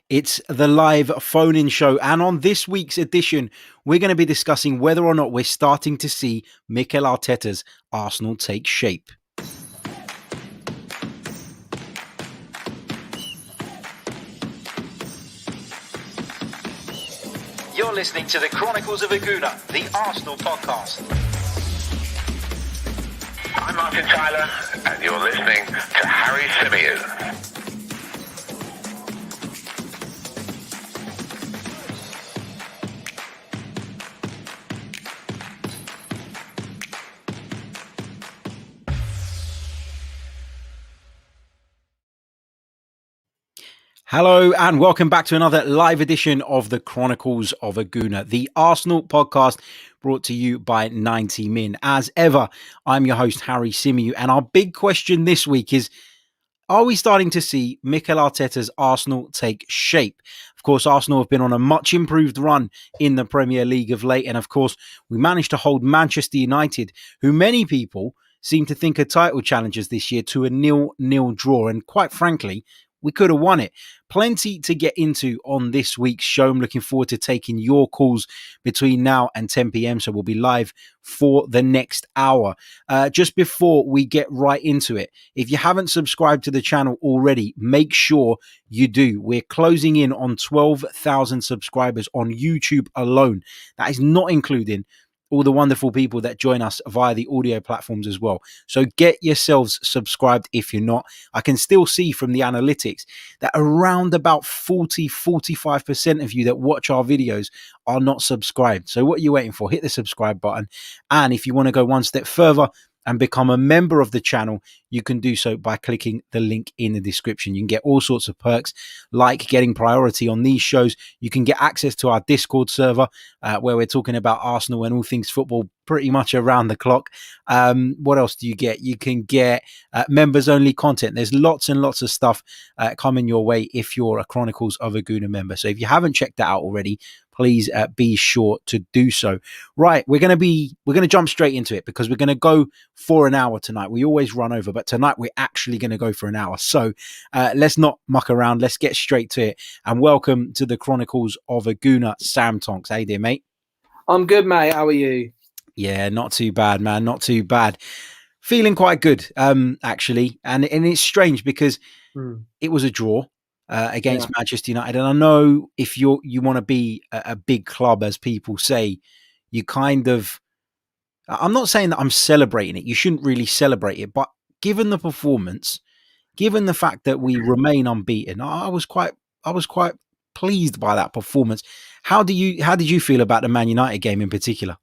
It's the live phone-in show, and on this week's edition, we're going to be discussing whether or not we're starting to see Mikel Arteta's Arsenal take shape. You're listening to the Chronicles of a Gooner, the Arsenal podcast. I'm Martin Tyler, and you're listening to Harry Symeou. Hello and welcome back to another live edition of the Chronicles of a Gooner, the Arsenal podcast brought to you by 90 Min. As ever, I'm your host, Harry Symeou, and our big question this week is, are we starting to see Mikel Arteta's Arsenal take shape? Of course, Arsenal have been on a much improved run in the Premier League of late, and of course, we managed to hold Manchester United, who many people seem to think are title challengers this year, to a 0-0 draw, and quite frankly, we could have won it. Plenty to get into on this week's show. I'm looking forward to taking your calls between now and 10 p.m. So we'll be live for the next hour. Just before we get right into it, if you haven't subscribed to the channel already, make sure you do. We're closing in on 12,000 subscribers on YouTube alone. That is not including all the wonderful people that join us via the audio platforms as well. So get yourselves subscribed if you're not. I can still see from the analytics that around about 40-45% of you that watch our videos are not subscribed. So what are you waiting for? Hit the subscribe button. And if you want to go one step further and become a member of the channel, you can do so by clicking the link in the description. You can get all sorts of perks, like getting priority on these shows. You can get access to our Discord server, where we're talking about Arsenal and all things football pretty much around the clock. What else do you get? You can get members-only content. There's lots and lots of stuff coming your way if you're a Chronicles of a Gooner member. So if you haven't checked that out already, please be sure to do so. Right, we're going to jump straight into it because we're going to go for an hour tonight. We always run over, but tonight we're actually going to go for an hour. So let's not muck around. Let's get straight to it. And welcome to the Chronicles of a Gooner, Sam Tonks. How you doing, mate? I'm good, mate. How are you? Yeah, not too bad, man. Not too bad. Feeling quite good, actually. And it's strange because it was a draw against Manchester United. And I know if you want to be a big club, as people say, you kind of... I'm not saying that I'm celebrating it. You shouldn't really celebrate it. But given the performance, given the fact that we remain unbeaten, I was quite pleased by that performance. How did you feel about the Man United game in particular?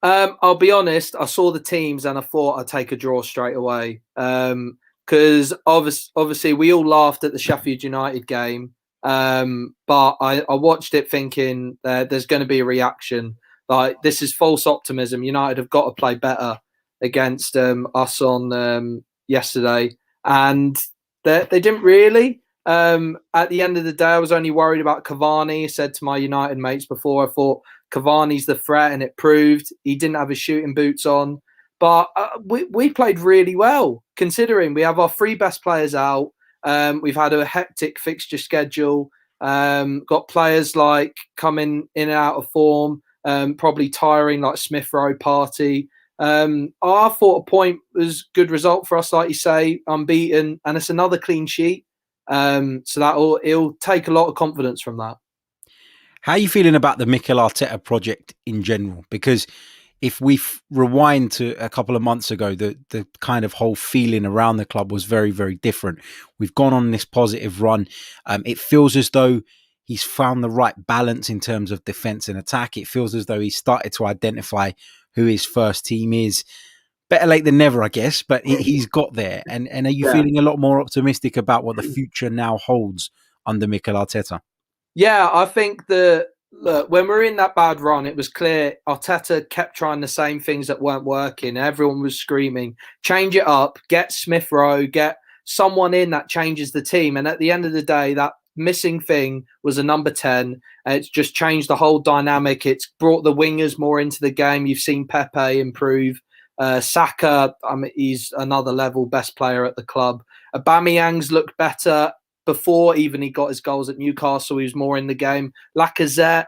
I'll be honest, I saw the teams and I thought I'd take a draw straight away. Because obviously we all laughed at the Sheffield United game. But I watched it thinking there's going to be a reaction. Like, this is false optimism. United have got to play better against us on yesterday. And they didn't really. At the end of the day, I was only worried about Cavani. I said to my United mates before, I thought Cavani's the threat, and it proved. He didn't have his shooting boots on. But we played really well, considering we have our three best players out. We've had a hectic fixture schedule. Got players like coming in and out of form, probably tiring, like Smith-Rowe, Partey. I thought a point was a good result for us, like you say, unbeaten, and it's another clean sheet. So it'll take a lot of confidence from that. How are you feeling about the Mikel Arteta project in general? Because if we rewind to a couple of months ago, the kind of whole feeling around the club was very, very different. We've gone on this positive run. It feels as though he's found the right balance in terms of defence and attack. It feels as though he's started to identify who his first team is. Better late than never, I guess, but he's got there. And are you feeling a lot more optimistic about what the future now holds under Mikel Arteta? Yeah, I think look, when we're in that bad run, it was clear Arteta kept trying the same things that weren't working. Everyone was screaming, change it up, get Smith-Rowe, get someone in that changes the team. And at the end of the day, that missing thing was a number 10. It's just changed the whole dynamic. It's brought the wingers more into the game. You've seen Pepe improve. Saka, he's another level, best player at the club. Aubameyang's looked better. before even he got his goals at Newcastle, he was more in the game. Lacazette,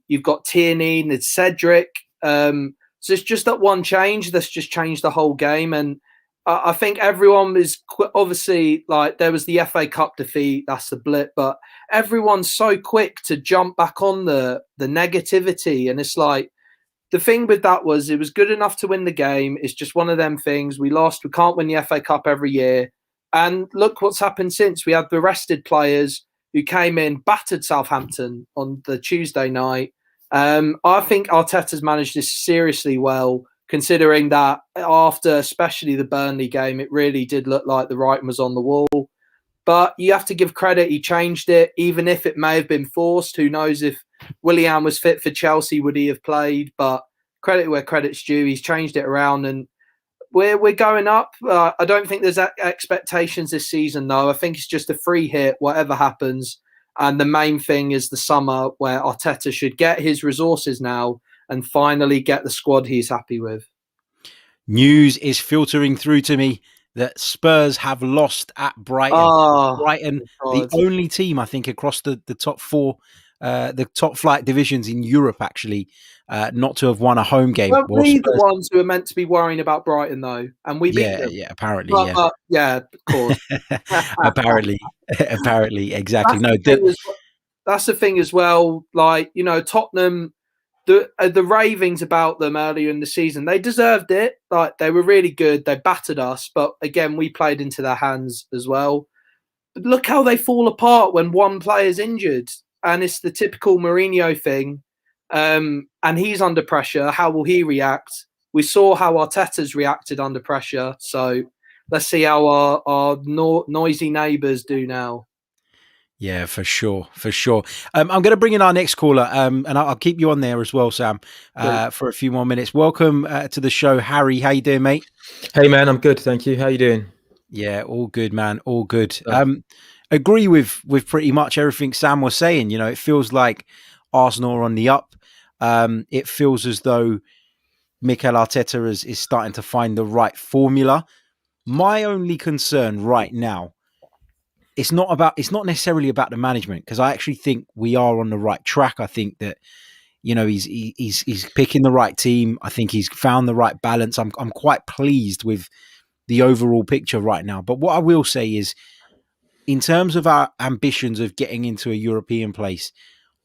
you've got Tierney, there's Cedric. So it's just that one change that's just changed the whole game. And I think everyone is obviously like, there was the FA Cup defeat, that's the blip, but everyone's so quick to jump back on the negativity. And it's like, the thing with that was it was good enough to win the game. It's just one of them things. We lost. We can't win the FA Cup every year. And look what's happened since. We had the rested players who came in, battered Southampton on the Tuesday night. I think Arteta's managed this seriously well, considering that after especially the Burnley game, it really did look like the writing was on the wall. But you have to give credit. He changed it, even if it may have been forced. Who knows if Willian was fit for Chelsea, would he have played? But credit where credit's due. He's changed it around and we're going up. I don't think there's expectations this season, though. I think it's just a free hit, whatever happens. And the main thing is the summer where Arteta should get his resources now and finally get the squad he's happy with. News is filtering through to me that Spurs have lost at Brighton. Brighton, the only team, I think, across the top four, the top flight divisions in Europe, actually, not to have won a home game. Weren't we the ones who are meant to be worrying about Brighton, though? And we beat them. Yeah, apparently, yeah, of course. apparently, exactly. That's the thing as well. Like, you know, Tottenham, the ravings about them earlier in the season, they deserved it. Like, they were really good. They battered us, but again, we played into their hands as well. But look how they fall apart when one player's injured, and it's the typical Mourinho thing. And he's under pressure. How will he react? We saw how Arteta's reacted under pressure. So let's see how our noisy neighbours do now. Yeah, for sure. I'm going to bring in our next caller, and I'll keep you on there as well, Sam, for a few more minutes. Welcome to the show, Harry. How you doing, mate? Hey, man, I'm good, thank you. How you doing? Yeah, all good, man. All good. Agree with pretty much everything Sam was saying. You know, it feels like Arsenal are on the up. It feels as though Mikel Arteta is starting to find the right formula. My only concern right now, it's not necessarily about the management, because I actually think we are on the right track. I think that, you know, he's picking the right team. I think he's found the right balance. I'm quite pleased with the overall picture right now. But what I will say is, in terms of our ambitions of getting into a European place,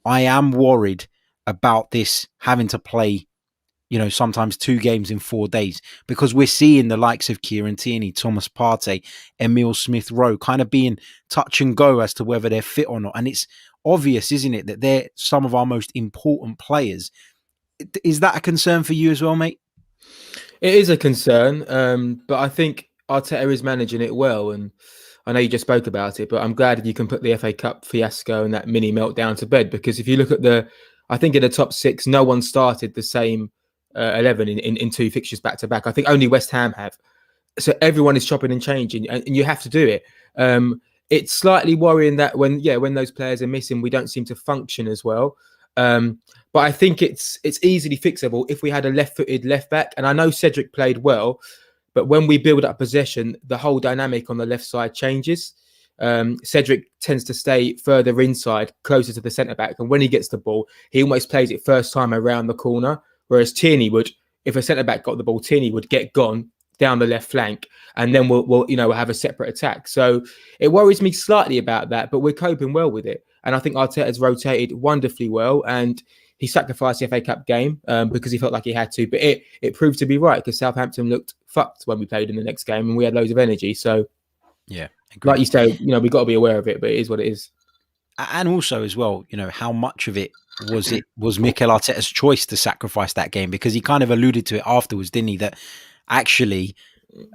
I am worried about this having to play, you know, sometimes 2 games in 4 days, because we're seeing the likes of Kieran Tierney, Thomas Partey, Emile Smith-Rowe kind of being touch and go as to whether they're fit or not. And it's obvious, isn't it, that they're some of our most important players. Is that a concern for you as well, mate? It is a concern, but I think Arteta is managing it well. And I know you just spoke about it, but I'm glad that you can put the FA Cup fiasco and that mini meltdown to bed, because if you look at I think in the top 6, no one started the same 11 in 2 fixtures back to back. I think only West Ham have. So everyone is chopping and changing, and you have to do it. It's slightly worrying that when those players are missing, we don't seem to function as well. But I think it's easily fixable if we had a left-footed left back. And I know Cedric played well, but when we build up possession, the whole dynamic on the left side changes. Cedric tends to stay further inside, closer to the centre-back. And when he gets the ball, he almost plays it first time around the corner. Whereas Tierney would, if a centre-back got the ball, Tierney would get gone down the left flank, and then we'll have a separate attack. So it worries me slightly about that, but we're coping well with it. And I think Arteta's rotated wonderfully well, and he sacrificed the FA Cup game because he felt like he had to. But it proved to be right, because Southampton looked fucked when we played in the next game, and we had loads of energy. So yeah, agreed. Like you say, we've got to be aware of it, but it is what it is. And also as well, how much of it was Mikel Arteta's choice to sacrifice that game, because he kind of alluded to it afterwards, didn't he? That actually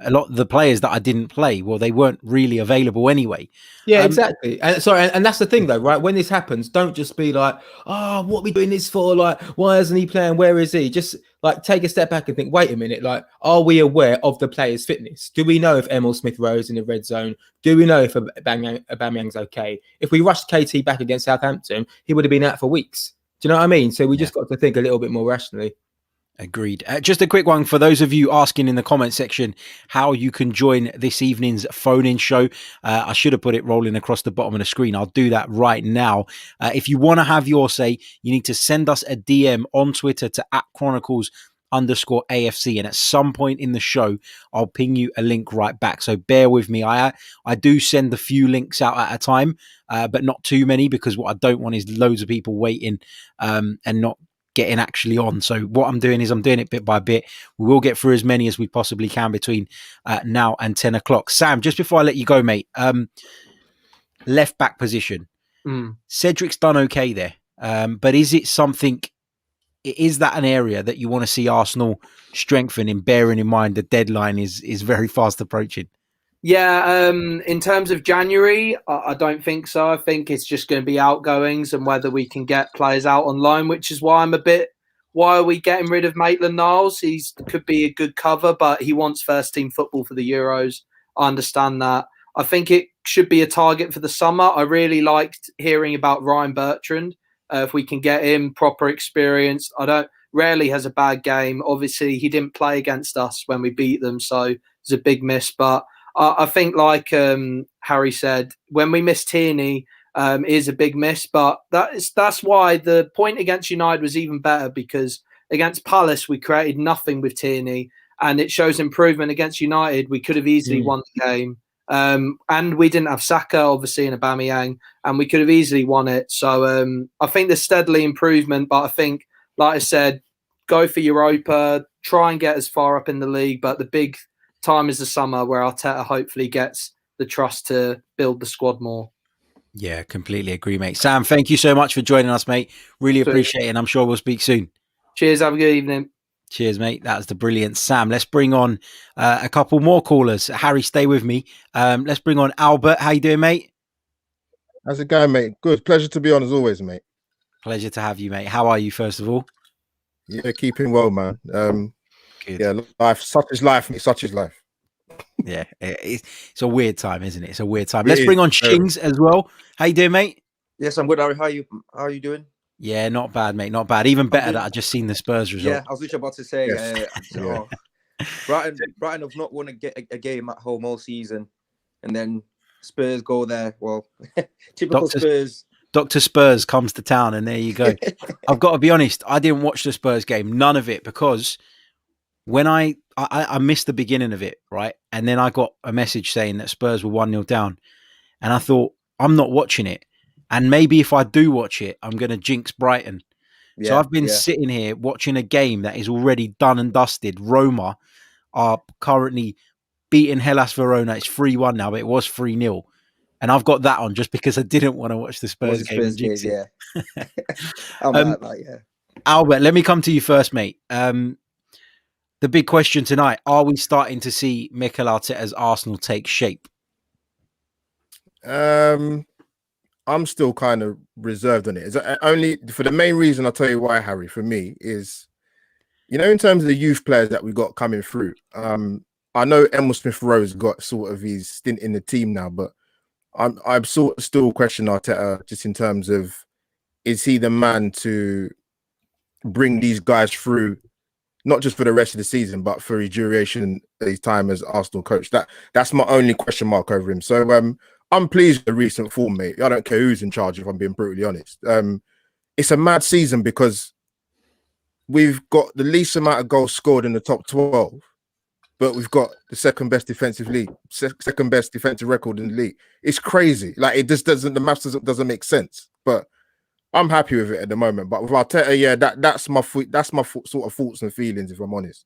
a lot of the players that I didn't play, well, they weren't really available anyway. Yeah, exactly. And that's the thing though, right? When this happens, don't just be like, oh, what are we doing this for? Like, why isn't he playing? Where is he? Just like take a step back and think, wait a minute, like, are we aware of the player's fitness? Do we know if Emile Smith-Rowe's in the red zone? Do we know if Aubameyang's okay? If we rushed KT back against Southampton, he would have been out for weeks. Do you know what I mean? So we just got to think a little bit more rationally. Agreed. Just a quick one for those of you asking in the comment section how you can join this evening's phone-in show. I should have put it rolling across the bottom of the screen. I'll do that right now. If you want to have your say, you need to send us a DM on Twitter to @Chronicles_AFC, and at some point in the show, I'll ping you a link right back. So bear with me. I do send a few links out at a time, but not too many, because what I don't want is loads of people waiting and not getting actually on. So what I'm doing is I'm doing it bit by bit. We will get through as many as we possibly can between now and 10 o'clock. Sam, just before I let you go, mate, left back position. Cedric's done okay there. But is it something, is that an area that you want to see Arsenal strengthening, bearing in mind the deadline is very fast approaching? Yeah, in terms of January, I don't think so. I think it's just going to be outgoings and whether we can get players out on loan, which is why why are we getting rid of Maitland-Niles? He could be a good cover, but he wants first team football for the Euros. I understand that. I think it should be a target for the summer. I really liked hearing about Ryan Bertrand. If we can get him proper experience, rarely has a bad game. Obviously, he didn't play against us when we beat them, so it's a big miss, but I think, like Harry said, when we miss Tierney, is a big miss. But that's why the point against United was even better, because against Palace we created nothing with Tierney, and it shows improvement. Against United, we could have easily won the game, and we didn't have Saka, obviously, and Aubameyang, and we could have easily won it. So I think there's steadily improvement. But I think, like I said, go for Europa, try and get as far up in the league. But the big time is the summer, where Arteta hopefully gets the trust to build the squad more. Yeah, completely agree, mate. Sam, thank you so much for joining us, mate. Really appreciate it, and I'm sure we'll speak soon. Cheers. Have a good evening. Cheers, mate. That was the brilliant Sam. Let's bring on a couple more callers. Harry, stay with me. Let's bring on Albert. How you doing, mate? How's it going, mate? Good. Pleasure to be on as always, mate. Pleasure to have you, mate. How are you, first of all? Yeah, keeping well, man. Good. Yeah, life. Such is life, mate. Such is life. Yeah, it's a weird time, isn't it? It's a weird time. Let's bring on Shings as well. How you doing, mate? Yes, I'm good, Harry. How are you doing? Yeah, not bad, mate. Not bad. Even better that I just seen the Spurs result. Yeah, I was literally about to say, Yes. Brighton have not won a game at home all season, and then Spurs go there. Well, typical Spurs. Dr. Spurs comes to town, and there you go. I've got to be honest, I didn't watch the Spurs game, none of it, because when I missed the beginning of it, right? And then I got a message saying that Spurs were 1-0 down. And I thought, I'm not watching it. And maybe if I do watch it, I'm going to jinx Brighton. Yeah, so I've been sitting here watching a game that is already done and dusted. Roma are currently beating Hellas Verona. It's 3-1 now, but it was 3-0. And I've got that on just because I didn't want to watch the Spurs game. Yeah. Albert, let me come to you first, mate. The big question tonight, are we starting to see Mikel Arteta's Arsenal take shape? I'm still kind of reserved on it. Is only for the main reason, I'll tell you why, Harry, for me, is, in terms of the youth players that we got coming through, I know Emile Smith-Rowe's got sort of his stint in the team now, but I'm sort of still questioning Arteta just in terms of, is he the man to bring these guys through, not just for the rest of the season, but for his duration, his time as Arsenal coach? That's my only question mark over him. So I'm pleased with the recent form, mate. I don't care who's in charge, if I'm being brutally honest. It's a mad season because we've got the least amount of goals scored in the top 12, but we've got the second best defensive record in the league. It's crazy. Like, it just doesn't, the maths doesn't make sense. But I'm happy with it at the moment. But with Arteta, yeah, that's my sort of thoughts and feelings, if I'm honest.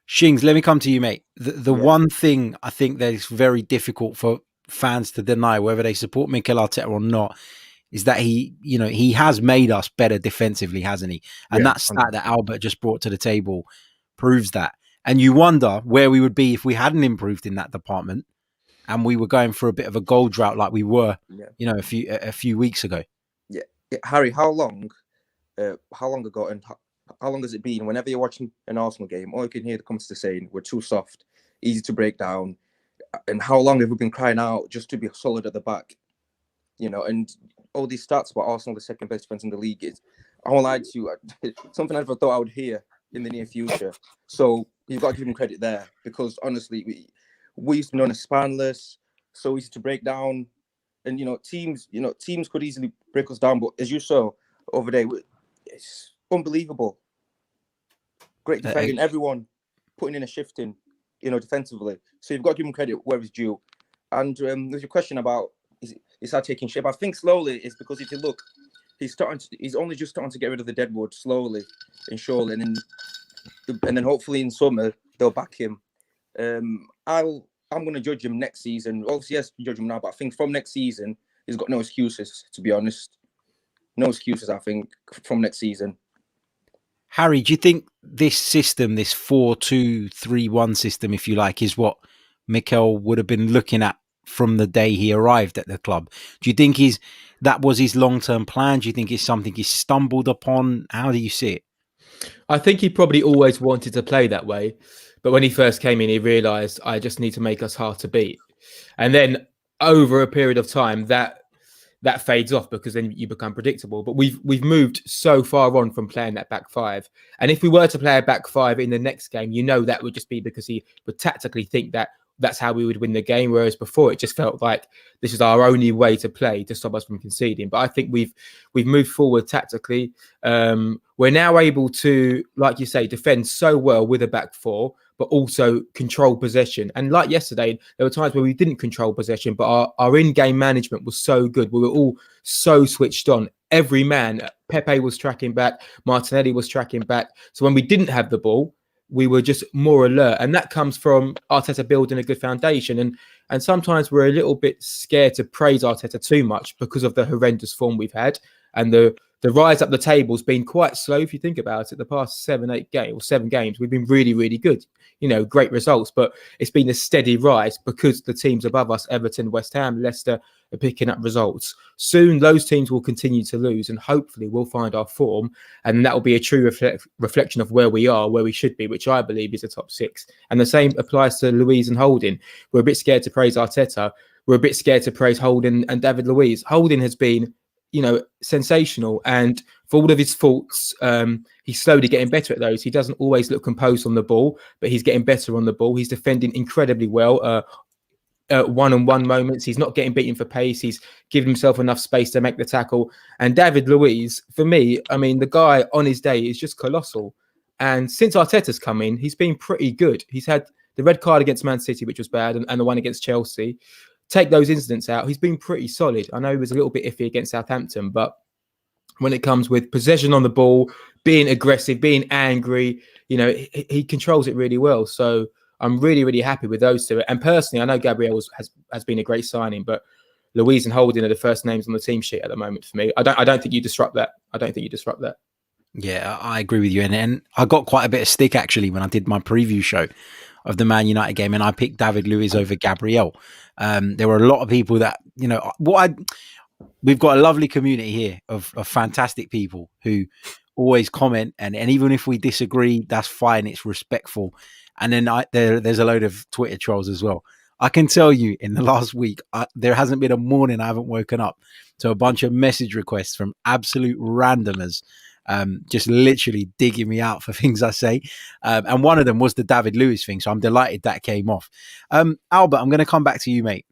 Shings, let me come to you, mate. The one thing I think that is very difficult for fans to deny, whether they support Mikel Arteta or not, is that he has made us better defensively, hasn't he? And that stat that Albert just brought to the table proves that. And you wonder where we would be if we hadn't improved in that department and we were going through a bit of a goal drought like we were, a few weeks ago. Yeah. Harry, how long ago and how long has it been? Whenever you're watching an Arsenal game, all you can hear the commentators saying, we're too soft, easy to break down. And how long have we been crying out just to be solid at the back? And all these stats about Arsenal, the second best defense in the league, is, I won't lie to you, something I never thought I would hear. in the near future. So you've got to give him credit there, because honestly, we used to be known as spineless, so easy to break down, and teams could easily break us down. But as you saw over there, it's unbelievable. Great defending, everyone putting in a shifting, defensively. So you've got to give him credit where it's due. And there's your question about is that taking shape? I think slowly it's because if you look, he's only just starting to get rid of the deadwood slowly and surely, and then hopefully in summer they'll back him. I'm going to judge him next season. Obviously, yes, judge him now, but I think from next season he's got no excuses. To be honest, no excuses. I think from next season. Harry, do you think this system, this 4-2-3-1 system, if you like, is what Mikel would have been looking at from the day he arrived at the club? Do you think that was his long-term plan? Do you think it's something he stumbled upon? How do you see it? I think he probably always wanted to play that way. But when he first came in, he realised, I just need to make us hard to beat. And then over a period of time, that fades off, because then you become predictable. But we've moved so far on from playing that back five. And if we were to play a back five in the next game, that would just be because he would tactically think that that's how we would win the game. Whereas before, it just felt like this is our only way to play to stop us from conceding. But I think we've moved forward tactically. We're now able to, like you say, defend so well with a back four, but also control possession. And like yesterday, there were times where we didn't control possession, but our in-game management was so good. We were all so switched on. Every man, Pepe was tracking back, Martinelli was tracking back. So when we didn't have the ball, we were just more alert. And that comes from Arteta building a good foundation. And sometimes we're a little bit scared to praise Arteta too much because of the horrendous form we've had. And the rise up the table has been quite slow. If you think about it, the past 7 games, we've been really, really good. Great results, but it's been a steady rise because the teams above us, Everton, West Ham, Leicester, are picking up results. Soon, those teams will continue to lose, and hopefully we'll find our form, and that will be a true reflection of where we are, where we should be, which I believe is the top 6. And the same applies to Luiz and Holding. We're a bit scared to praise Arteta. We're a bit scared to praise Holding and David Luiz. Holding has been sensational, and for all of his faults, he's slowly getting better at those. He doesn't always look composed on the ball, but he's getting better on the ball. He's defending incredibly well. One-on-one moments, he's not getting beaten for pace. He's giving himself enough space to make the tackle. And David Luiz, for me, the guy on his day is just colossal. And since Arteta's come in, he's been pretty good. He's had the red card against Man City, which was bad, and the one against Chelsea. Take those incidents out, he's been pretty solid. I know he was a little bit iffy against Southampton, but when it comes with possession on the ball, being aggressive, being angry, he controls it really well. So I'm really, really happy with those two. And personally, I know Gabriel has been a great signing, but Luiz and Holding are the first names on the team sheet at the moment for me. I don't think you disrupt that. Yeah, I agree with you. And I got quite a bit of stick actually when I did my preview show of the Man United game, and I picked David Luiz over Gabriel. There were a lot of people that, we've got a lovely community here of fantastic people who always comment, and even if we disagree, that's fine. It's respectful. And then there's a load of Twitter trolls as well. I can tell you in the last week, there hasn't been a morning I haven't woken up to a bunch of message requests from absolute randomers, just literally digging me out for things I say. And one of them was the David Luiz thing. So I'm delighted that came off. Albert, I'm going to come back to you, mate.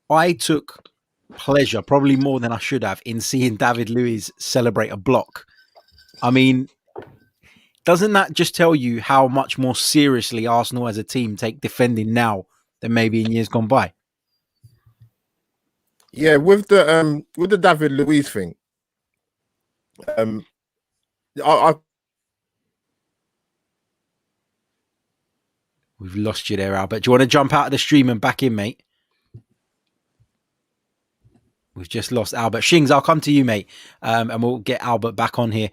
I took pleasure, probably more than I should have, in seeing David Luiz celebrate a block. Doesn't that just tell you how much more seriously Arsenal as a team take defending now than maybe in years gone by? Yeah, with the David Luiz thing, We've lost you there, Albert. Do you want to jump out of the stream and back in, mate? We've just lost Albert. Shings, I'll come to you, mate, and we'll get Albert back on here.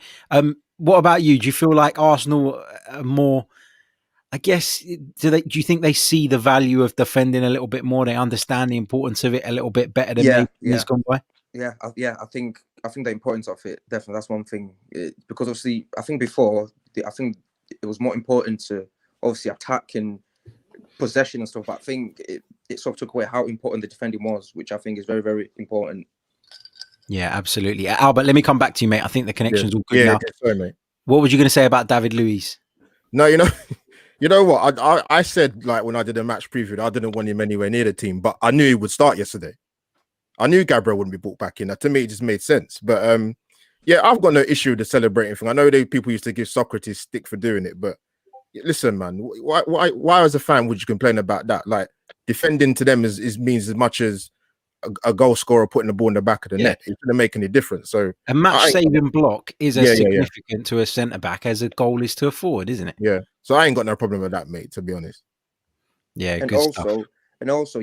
What about you? Do you feel like Arsenal are more, I guess, do you think they see the value of defending a little bit more? They understand the importance of it a little bit better than maybe years gone by? I think the importance of it, definitely, that's one thing. Because obviously, I think before, it was more important to obviously attack and possession and stuff, but I think it sort of took away how important the defending was, which I think is very, very important. Yeah, absolutely. Albert, let me come back to you, mate. I think the connection's all good now. Yeah, sorry, mate. What were you going to say about David Luiz? No, you know what? I said, like, when I did a match preview, I didn't want him anywhere near the team, but I knew he would start yesterday. I knew Gabriel wouldn't be brought back in. To me, it just made sense. But yeah, I've got no issue with the celebrating thing. I know people used to give Socrates stick for doing it, but listen, man, why as a fan would you complain about that? Like, defending to them means as much as a goal scorer putting the ball in the back of the net. It doesn't make any difference. So a match-saving block is as significant to a centre-back as a goal is to a forward, isn't it? Yeah. So I ain't got no problem with that, mate, to be honest. Yeah, and good also, stuff. And also,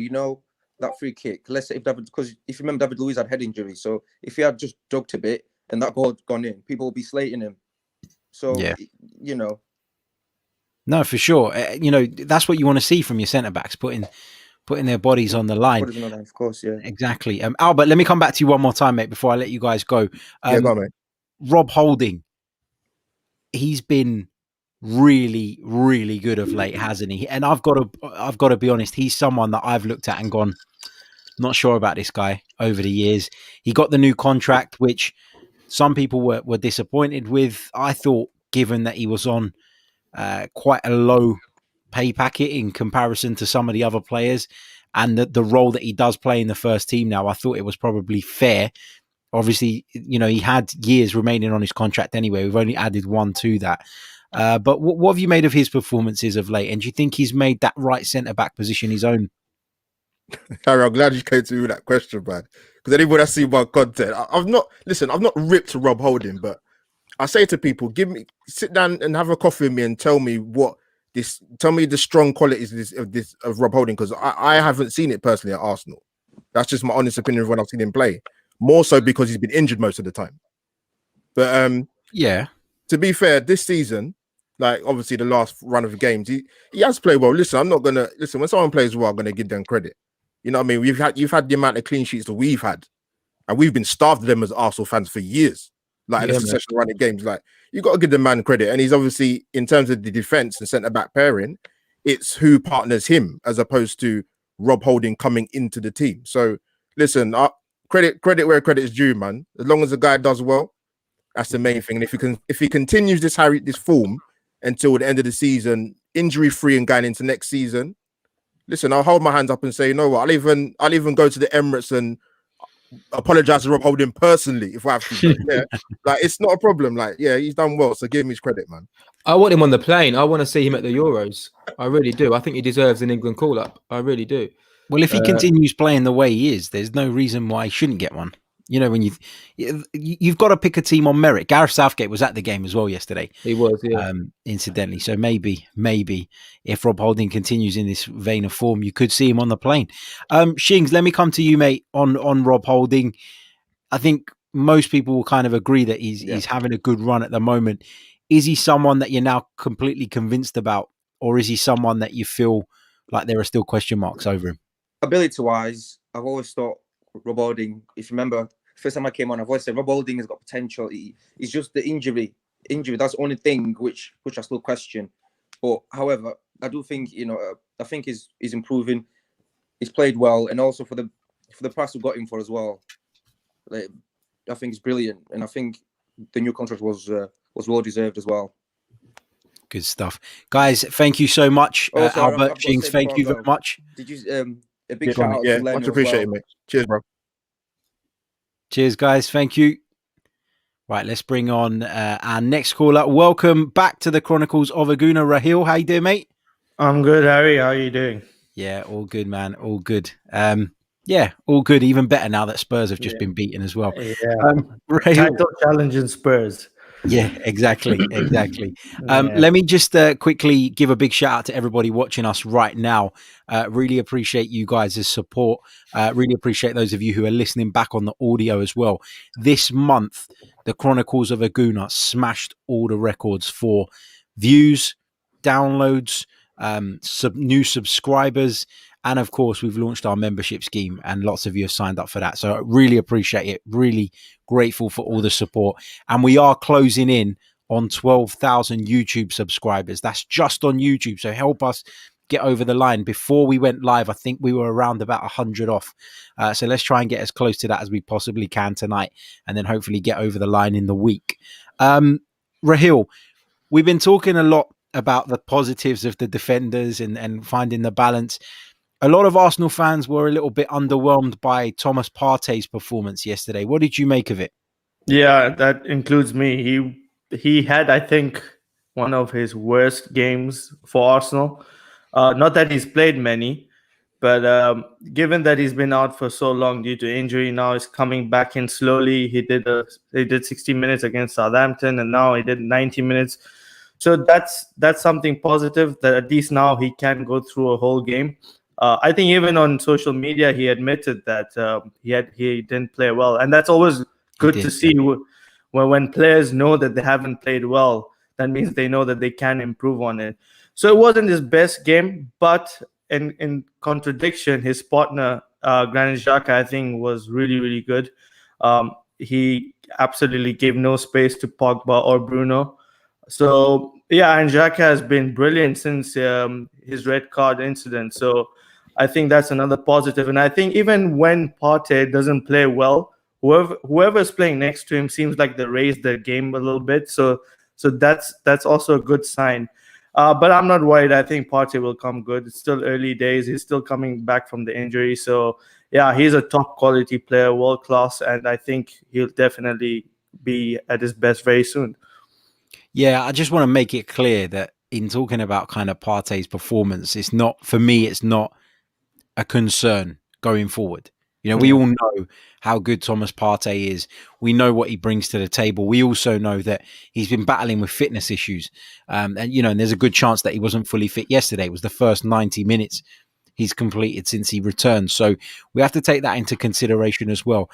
that free kick, let's say because if you remember, David Luiz had head injury. So if he had just ducked a bit and that goal had gone in, people will be slating him. So, No, for sure. That's what you want to see from your centre-backs, putting their bodies on the line. Of course, yeah. Exactly. Albert, let me come back to you one more time, mate, before I let you guys go. Go on, mate. Rob Holding, he's been really, really good of late, hasn't he? And I've got to be honest, he's someone that I've looked at and gone, not sure about this guy over the years. He got the new contract, which some people were disappointed with. I thought, given that he was on quite a low pay packet in comparison to some of the other players, and the role that he does play in the first team now, I thought it was probably fair. Obviously, he had years remaining on his contract anyway. We've only added one to that. But what have you made of his performances of late? And do you think he's made that right centre-back position his own? Harry, I'm glad you came to me with that question, man. Because anybody that's seen my content, I've not ripped Rob Holding, but I say to people, sit down and have a coffee with me and tell me the strong qualities of Rob Holding, because I haven't seen it personally at Arsenal. That's just my honest opinion of when I've seen him play. More so because he's been injured most of the time. But to be fair, this season, like obviously the last run of games, he has played well. Listen, when someone plays well, I'm gonna give them credit. You know what I mean? You've had the amount of clean sheets that we've had, and we've been starved of them as Arsenal fans for years. Like in a succession run of games, like you got to give the man credit. And he's obviously, in terms of the defense and centre back pairing, it's who partners him as opposed to Rob Holding coming into the team. So listen, credit where credit is due, man. As long as the guy does well, that's the main thing. And if he continues this form until the end of the season, injury free and going into next season, listen, I'll hold my hands up and say, you know what, I'll even go to the Emirates and apologize to Rob Holding personally if I have to. Like it's not a problem. Like, he's done well, so give him his credit, man. I want him on the plane. I want to see him at the Euros. I really do. I think he deserves an England call-up. I really do. Well, if he continues playing the way he is, there's no reason why he shouldn't get one. When you've got to pick a team on merit. Gareth Southgate was at the game as well yesterday. He was, yeah. Incidentally. So maybe if Rob Holding continues in this vein of form, you could see him on the plane. Shings, let me come to you, mate, on Rob Holding. I think most people will kind of agree that he's having a good run at the moment. Is he someone that you're now completely convinced about, or is he someone that you feel like there are still question marks over him? Ability-wise, I've always thought Rob Holding, if you remember, first time I came on, I've always said Rob Holding has got potential. He's just the injury. That's the only thing which I still question. But however, I do think I think he's improving. He's played well, and also for the price we got him for as well. Like, I think it's brilliant, and I think the new contract was well deserved as well. Good stuff, guys. Thank you so much, Albert, Shings. Thank you very much. Did you a big shout out to Lennon? Much appreciated, mate. Cheers, bro. Cheers, guys. Thank you. Right, let's bring on our next caller. Welcome back to the Chronicles of a Gooner. Rahil, how you doing, mate? I'm good, Harry. How are you doing? Yeah, all good, man. All good. All good. Even better now that Spurs have just been beaten as well. Yeah. Rahil, Title challenging Spurs. Yeah, exactly. Let me just quickly give a big shout out to everybody watching us right now. Really appreciate you guys' support. Really appreciate those of you who are listening back on the audio as well. This month, the Chronicles of a Gooner smashed all the records for views, downloads, new subscribers, and of course, we've launched our membership scheme and lots of you have signed up for that. So I really appreciate it. Really grateful for all the support. And we are closing in on 12,000 YouTube subscribers. That's just on YouTube. So help us get over the line. Before we went live, I think we were around about 100 off. So let's try and get as close to that as we possibly can tonight, and then hopefully get over the line in the week. Rahil, we've been talking a lot about the positives of the defenders and finding the balance. A lot of Arsenal fans were a little bit underwhelmed by Thomas Partey's performance yesterday. What did you make of it? Yeah, that includes me. He had, I think, one of his worst games for Arsenal. Not that he's played many, but given that he's been out for so long due to injury, now he's coming back in slowly. He did 60 minutes against Southampton, and now he did 90 minutes. So that's something positive that at least now he can go through a whole game. I think even on social media he admitted that he didn't play well, and that's always good to see. When players know that they haven't played well, that means they know that they can improve on it. So it wasn't his best game, but in contradiction, his partner Granit Xhaka, I think, was really, really good. He absolutely gave no space to Pogba or Bruno. So yeah, and Xhaka has been brilliant since his red card incident. So I think that's another positive. And I think even when Partey doesn't play well, whoever's playing next to him seems like they raise their game a little bit. So that's also a good sign. But I'm not worried. I think Partey will come good. It's still early days. He's still coming back from the injury. So yeah, he's a top quality player, world class, and I think he'll definitely be at his best very soon. Yeah, I just want to make it clear that in talking about kind of Partey's performance, it's not a concern going forward. You know, we all know how good Thomas Partey is. We know what he brings to the table. We also know that he's been battling with fitness issues. And there's a good chance that he wasn't fully fit yesterday. It was the first 90 minutes he's completed since he returned. So we have to take that into consideration as well.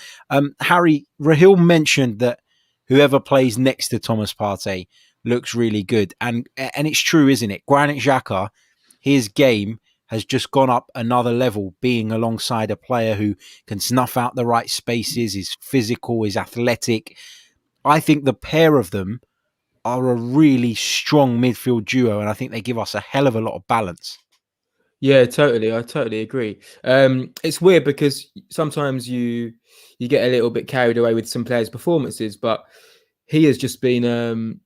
Harry, Rahil mentioned that whoever plays next to Thomas Partey looks really good. And it's true, isn't it? Granit Xhaka, his game has just gone up another level, being alongside a player who can snuff out the right spaces, is physical, is athletic. I think the pair of them are a really strong midfield duo, and I think they give us a hell of a lot of balance. Yeah, totally. I totally agree. It's weird because sometimes you get a little bit carried away with some players' performances, but he has just been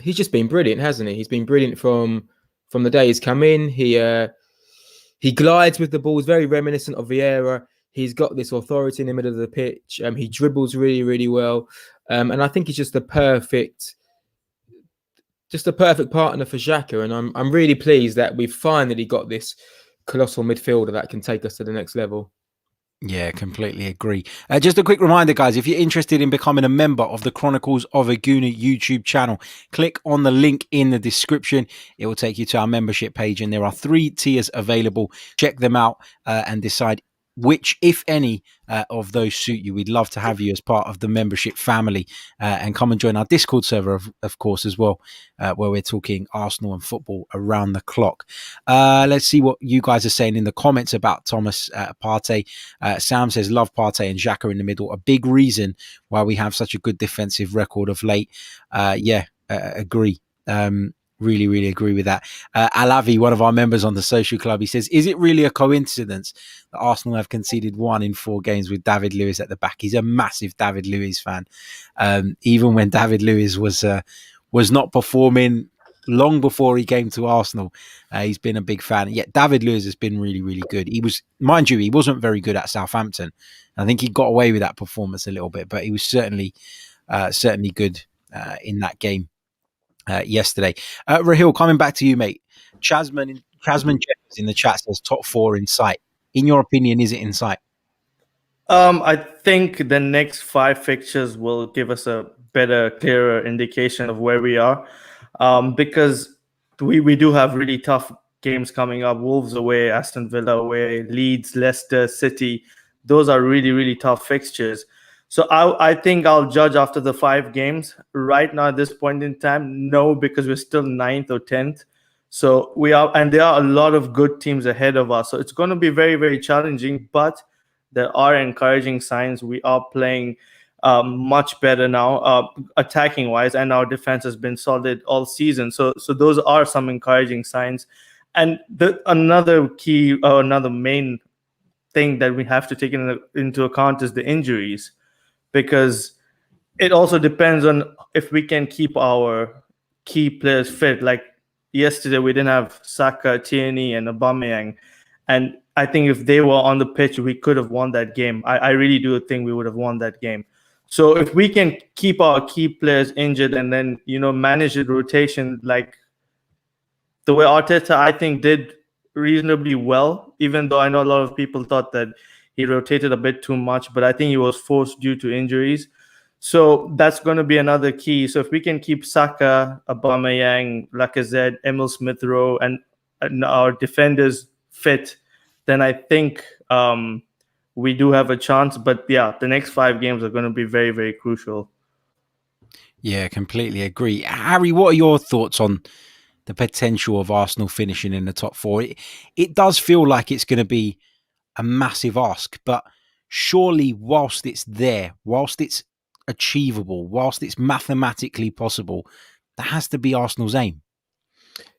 he's just been brilliant, hasn't he? He's been brilliant from the day he's come in. He glides with the ball. He's very reminiscent of Vieira. He's got this authority in the middle of the pitch. He dribbles really, really well. And I think he's just a perfect partner for Xhaka. And I'm really pleased that we've finally got this colossal midfielder that can take us to the next level. Yeah, completely agree. Just a quick reminder, guys, if you're interested in becoming a member of the Chronicles of a Gooner YouTube channel, click on the link in the description. It will take you to our membership page, and there are 3 tiers available. Check them out and decide which, if any, of those suit you. We'd love to have you as part of the membership family, and come and join our Discord server, of course, as well, where we're talking Arsenal and football around the clock. Let's see what you guys are saying in the comments about Thomas Partey. Sam says, love Partey and Xhaka in the middle. A big reason why we have such a good defensive record of late. Agree. Really, really agree with that. Alavi, one of our members on the social club, he says, is it really a coincidence that Arsenal have conceded 1 in 4 games with David Luiz at the back? He's a massive David Luiz fan. Even when David Luiz was not performing long before he came to Arsenal, he's been a big fan. Yet David Luiz has been really, really good. He was, mind you, he wasn't very good at Southampton. I think he got away with that performance a little bit, but he was certainly good in that game. Yesterday. Rahil, coming back to you, mate. Chasman Jeffers in the chat says top 4 in sight. In your opinion, is it in sight? I think the next 5 fixtures will give us a better, clearer indication of where we are, because we do have really tough games coming up. Wolves away, Aston Villa away, Leeds, Leicester, City. Those are really, really tough fixtures. So I think I'll judge after the 5 games. Right now, at this point in time, no, because we're still 9th or 10th. So we are, and there are a lot of good teams ahead of us. So it's going to be very, very challenging, but there are encouraging signs. We are playing much better now, attacking wise, and our defense has been solid all season. So those are some encouraging signs. And another main thing that we have to take into account is the injuries. Because it also depends on if we can keep our key players fit. Like yesterday, we didn't have Saka, Tierney, and Aubameyang, and I think if they were on the pitch, we could have won that game. I really do think we would have won that game. So if we can keep our key players injured and then manage the rotation like the way Arteta, I think, did reasonably well, even though I know a lot of people thought that he rotated a bit too much, but I think he was forced due to injuries. So that's going to be another key. So if we can keep Saka, Aubameyang, Lacazette, Emil Smith-Rowe, and our defenders fit, then I think we do have a chance. But yeah, the next 5 games are going to be very, very crucial. Yeah, completely agree. Harry, what are your thoughts on the potential of Arsenal finishing in the top 4? It does feel like it's going to be a massive ask, but surely whilst it's there, whilst it's achievable, whilst it's mathematically possible, that has to be Arsenal's aim.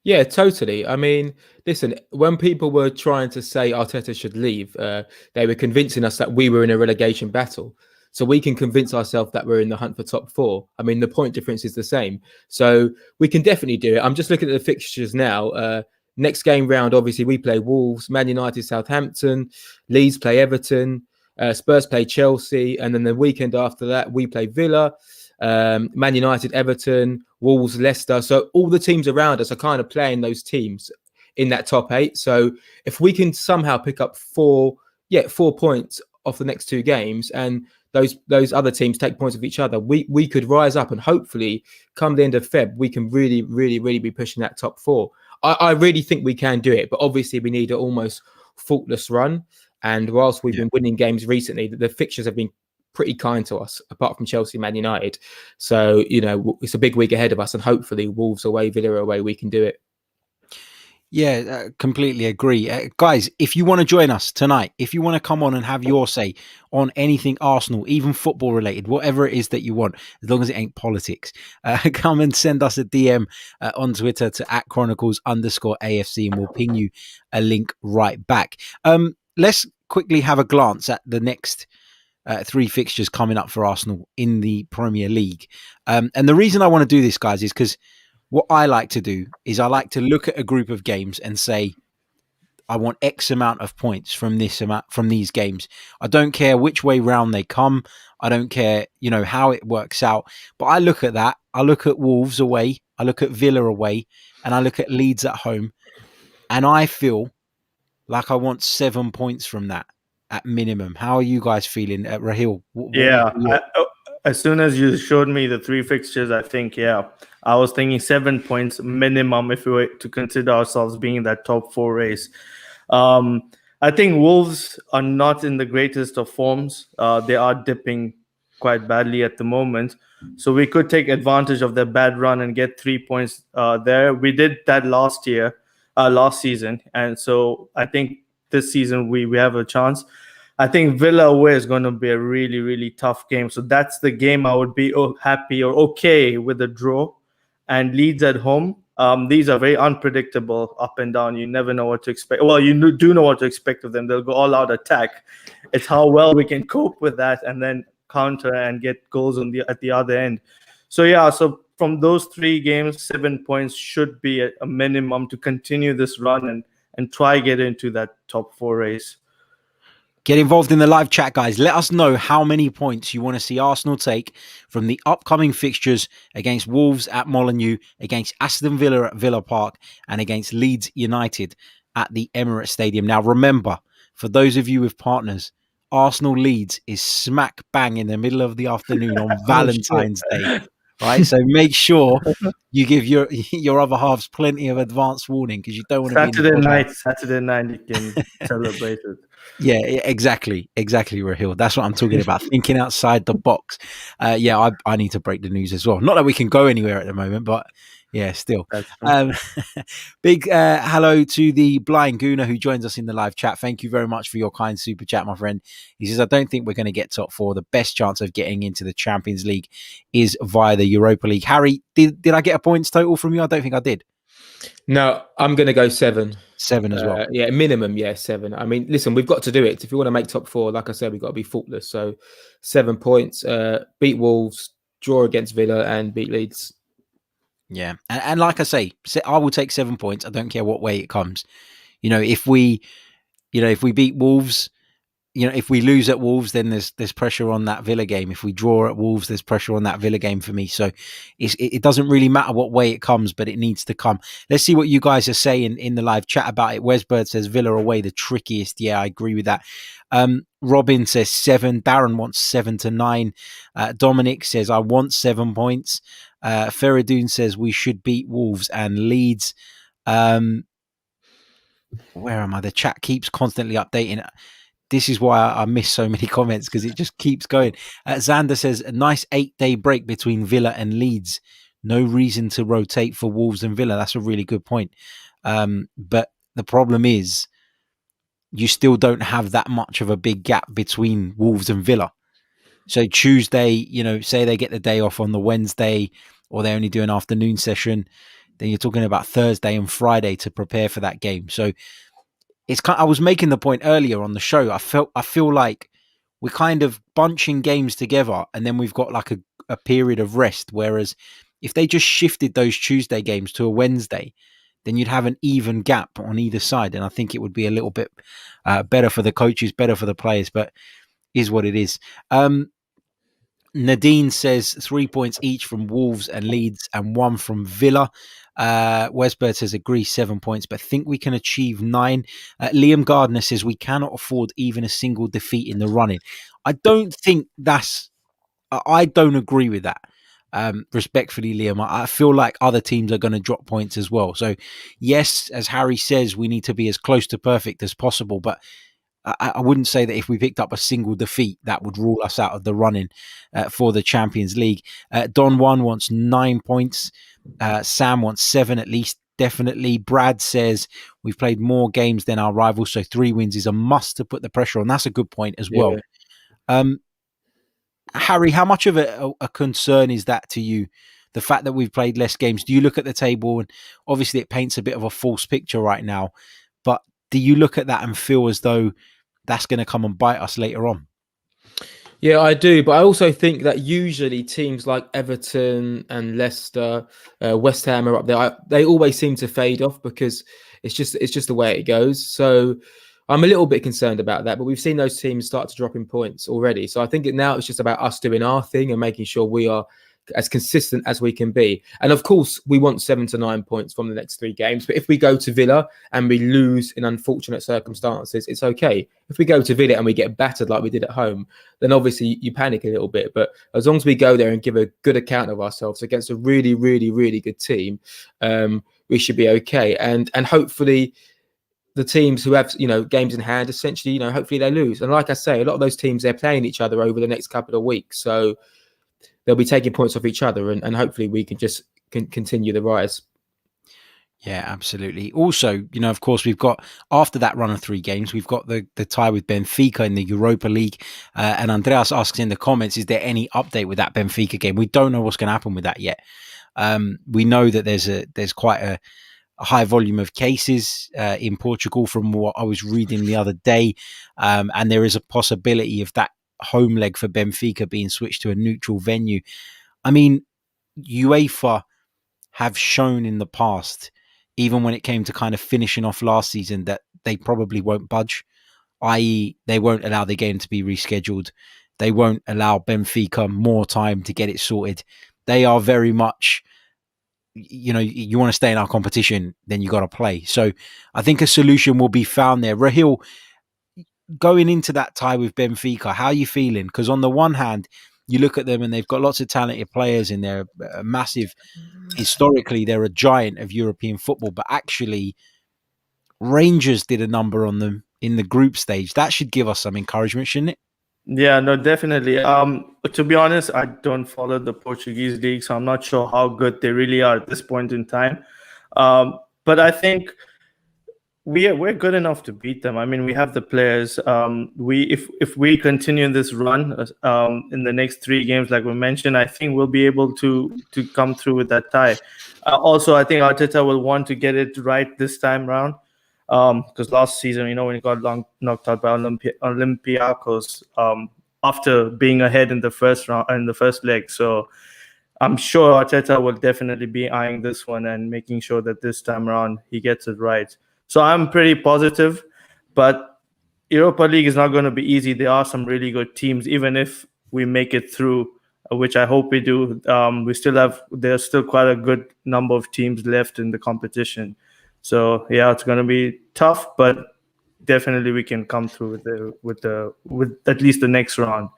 Yeah, totally. I mean, listen, when people were trying to say Arteta should leave, they were convincing us that we were in a relegation battle. So we can convince ourselves that we're in the hunt for top 4. I mean, the point difference is the same. So we can definitely do it. I'm just looking at the fixtures now. Next game round, obviously, we play Wolves, Man United, Southampton, Leeds play Everton, Spurs play Chelsea, and then the weekend after that, we play Villa, Man United, Everton, Wolves, Leicester. So all the teams around us are kind of playing those teams in that top 8. So if we can somehow pick up 4 points off the next 2 games, and those other teams take points of each other, we could rise up, and hopefully come the end of Feb, we can really, really, really be pushing that top 4. I really think we can do it, but obviously we need an almost faultless run. And whilst we've been winning games recently, the fixtures have been pretty kind to us, apart from Chelsea, Man United. So, it's a big week ahead of us, and hopefully Wolves away, Villa away, we can do it. Yeah, completely agree. Guys, if you want to join us tonight, if you want to come on and have your say on anything Arsenal, even football related, whatever it is that you want, as long as it ain't politics, come and send us a DM on Twitter to @Chronicles_AFC, and we'll ping you a link right back. Let's quickly have a glance at the next 3 fixtures coming up for Arsenal in the Premier League. And the reason I want to do this, guys, is because what I like to do is I like to look at a group of games and say, I want X amount of points from these games. I don't care which way round they come. I don't care, how it works out. But I look at that. I look at Wolves away. I look at Villa away, and I look at Leeds at home. And I feel like I want 7 points from that at minimum. How are you guys feeling, Rahil? As soon as you showed me the 3 fixtures, I think, I was thinking 7 points minimum if we were to consider ourselves being in that top 4 race. I think Wolves are not in the greatest of forms. They are dipping quite badly at the moment. So we could take advantage of their bad run and get 3 points there. We did that last season. And so I think this season we have a chance. I think Villa away is going to be a really, really tough game. So that's the game I would be happy or okay with a draw. And Leeds at home, these are very unpredictable, up and down. You never know what to expect. Well, you do know what to expect of them. They'll go all-out attack. It's how well we can cope with that and then counter and get goals at the other end. So from those 3 games, 7 points should be a minimum to continue this run and try get into that top 4 race. Get involved in the live chat, guys. Let us know how many points you want to see Arsenal take from the upcoming fixtures against Wolves at Molineux, against Aston Villa at Villa Park, and against Leeds United at the Emirates Stadium. Now, remember, for those of you with partners, Arsenal Leeds is smack bang in the middle of the afternoon on Valentine's Day. Right, so make sure you give your other halves plenty of advance warning, because you don't want to Saturday night you can celebrate it. Yeah, exactly, Rahil. That's what I'm talking about. Thinking outside the box. I need to break the news as well. Not that we can go anywhere at the moment, but yeah, still. Big hello to the blind Gooner who joins us in the live chat. Thank you very much for your kind super chat, my friend. He says, I don't think we're going to get top 4. The best chance of getting into the Champions League is via the Europa League. Harry, did I get a points total from you? I don't think I did. No, I'm going to go 7. 7 as well. Yeah, minimum, 7. I mean, listen, we've got to do it. If you want to make top 4, like I said, we've got to be faultless. So 7 points, beat Wolves, draw against Villa and beat Leeds. Yeah, and like I say, I will take 7 points. I don't care what way it comes. If we beat Wolves, if we lose at Wolves, then there's pressure on that Villa game. If we draw at Wolves, there's pressure on that Villa game for me. So it doesn't really matter what way it comes, but it needs to come. Let's see what you guys are saying in the live chat about it. Wesbird says Villa away the trickiest. Yeah, I agree with that. Robin says 7. Darren wants 7 to 9. Dominic says I want 7 points. Feridoon says we should beat Wolves and Leeds. Where am I? The chat keeps constantly updating. This is why I miss so many comments, because it just keeps going. Xander says a nice 8-day break between Villa and Leeds. No reason to rotate for Wolves and Villa. That's a really good point. But the problem is you still don't have that much of a big gap between Wolves and Villa. So Tuesday, say they get the day off on the Wednesday, or they only do an afternoon session, then you're talking about Thursday and Friday to prepare for that game. So I was making the point earlier on the show. I feel like we're kind of bunching games together, and then we've got like a period of rest. Whereas if they just shifted those Tuesday games to a Wednesday, then you'd have an even gap on either side. And I think it would be a little bit better for the coaches, better for the players, but is what it is. Nadine says 3 points each from Wolves and Leeds and 1 from Villa. Wesbird says agree 7 points, but think we can achieve 9. Liam Gardner says we cannot afford even a single defeat in the running. I don't agree with that. Respectfully, Liam, I feel like other teams are going to drop points as well. So yes, as Harry says, we need to be as close to perfect as possible, but I wouldn't say that if we picked up a single defeat, that would rule us out of the running for the Champions League. Don Juan wants 9 points. Sam wants 7 at least, definitely. Brad says we've played more games than our rivals, so 3 wins is a must to put the pressure on. That's a good point as well. Harry, how much of a concern is that to you? The fact that we've played less games. Do you look at the table and obviously it paints a bit of a false picture right now, but do you look at that and feel as though that's going to come and bite us later on? Yeah, I do. But I also think that usually teams like Everton and Leicester, West Ham are up there. They always seem to fade off because it's just the way it goes. So I'm a little bit concerned about that. But we've seen those teams start to drop in points already. So I think now it's just about us doing our thing and making sure we are as consistent as we can be. And of course, we want 7 to 9 points from the next 3 games. But if we go to Villa and we lose in unfortunate circumstances, it's okay. If we go to Villa and we get battered like we did at home, then obviously you panic a little bit. But as long as we go there and give a good account of ourselves against a really, really, really good team, we should be okay. And hopefully the teams who have, games in hand, essentially, hopefully they lose. And like I say, a lot of those teams, they're playing each other over the next couple of weeks. So they'll be taking points off each other, and hopefully we can just continue the rise. Yeah, absolutely. Also, of course, we've got, after that run of 3 games, we've got the tie with Benfica in the Europa League. And Andreas asks in the comments, is there any update with that Benfica game? We don't know what's going to happen with that yet. We know that there's quite a high volume of cases in Portugal from what I was reading the other day. And there is a possibility of that home leg for Benfica being switched to a neutral venue. I mean, UEFA have shown in the past, even when it came to kind of finishing off last season, that they probably won't budge, i.e. they won't allow the game to be rescheduled. They won't allow Benfica more time to get it sorted. They are very much, you want to stay in our competition, then you got to play. So I think a solution will be found there. Rahil, going into that tie with Benfica, how are you feeling? Because on the one hand, you look at them and they've got lots of talented players in there, massive. Historically, they're a giant of European football, but actually Rangers did a number on them in the group stage. That should give us some encouragement, shouldn't it? Yeah, no, definitely. To be honest, I don't follow the Portuguese league, so I'm not sure how good they really are at this point in time. But I think we're good enough to beat them. I mean, we have the players. If we continue this run in the next 3 games, like we mentioned, I think we'll be able to come through with that tie. Also, I think Arteta will want to get it right this time round, because last season, when he got knocked out by Olympiacos, after being ahead in the first round in the first leg. So I'm sure Arteta will definitely be eyeing this one and making sure that this time around he gets it right. So I'm pretty positive, but Europa League is not going to be easy. There are some really good teams, even if we make it through, which I hope we do. There's still quite a good number of teams left in the competition. So yeah, it's going to be tough, but definitely we can come through with at least the next round.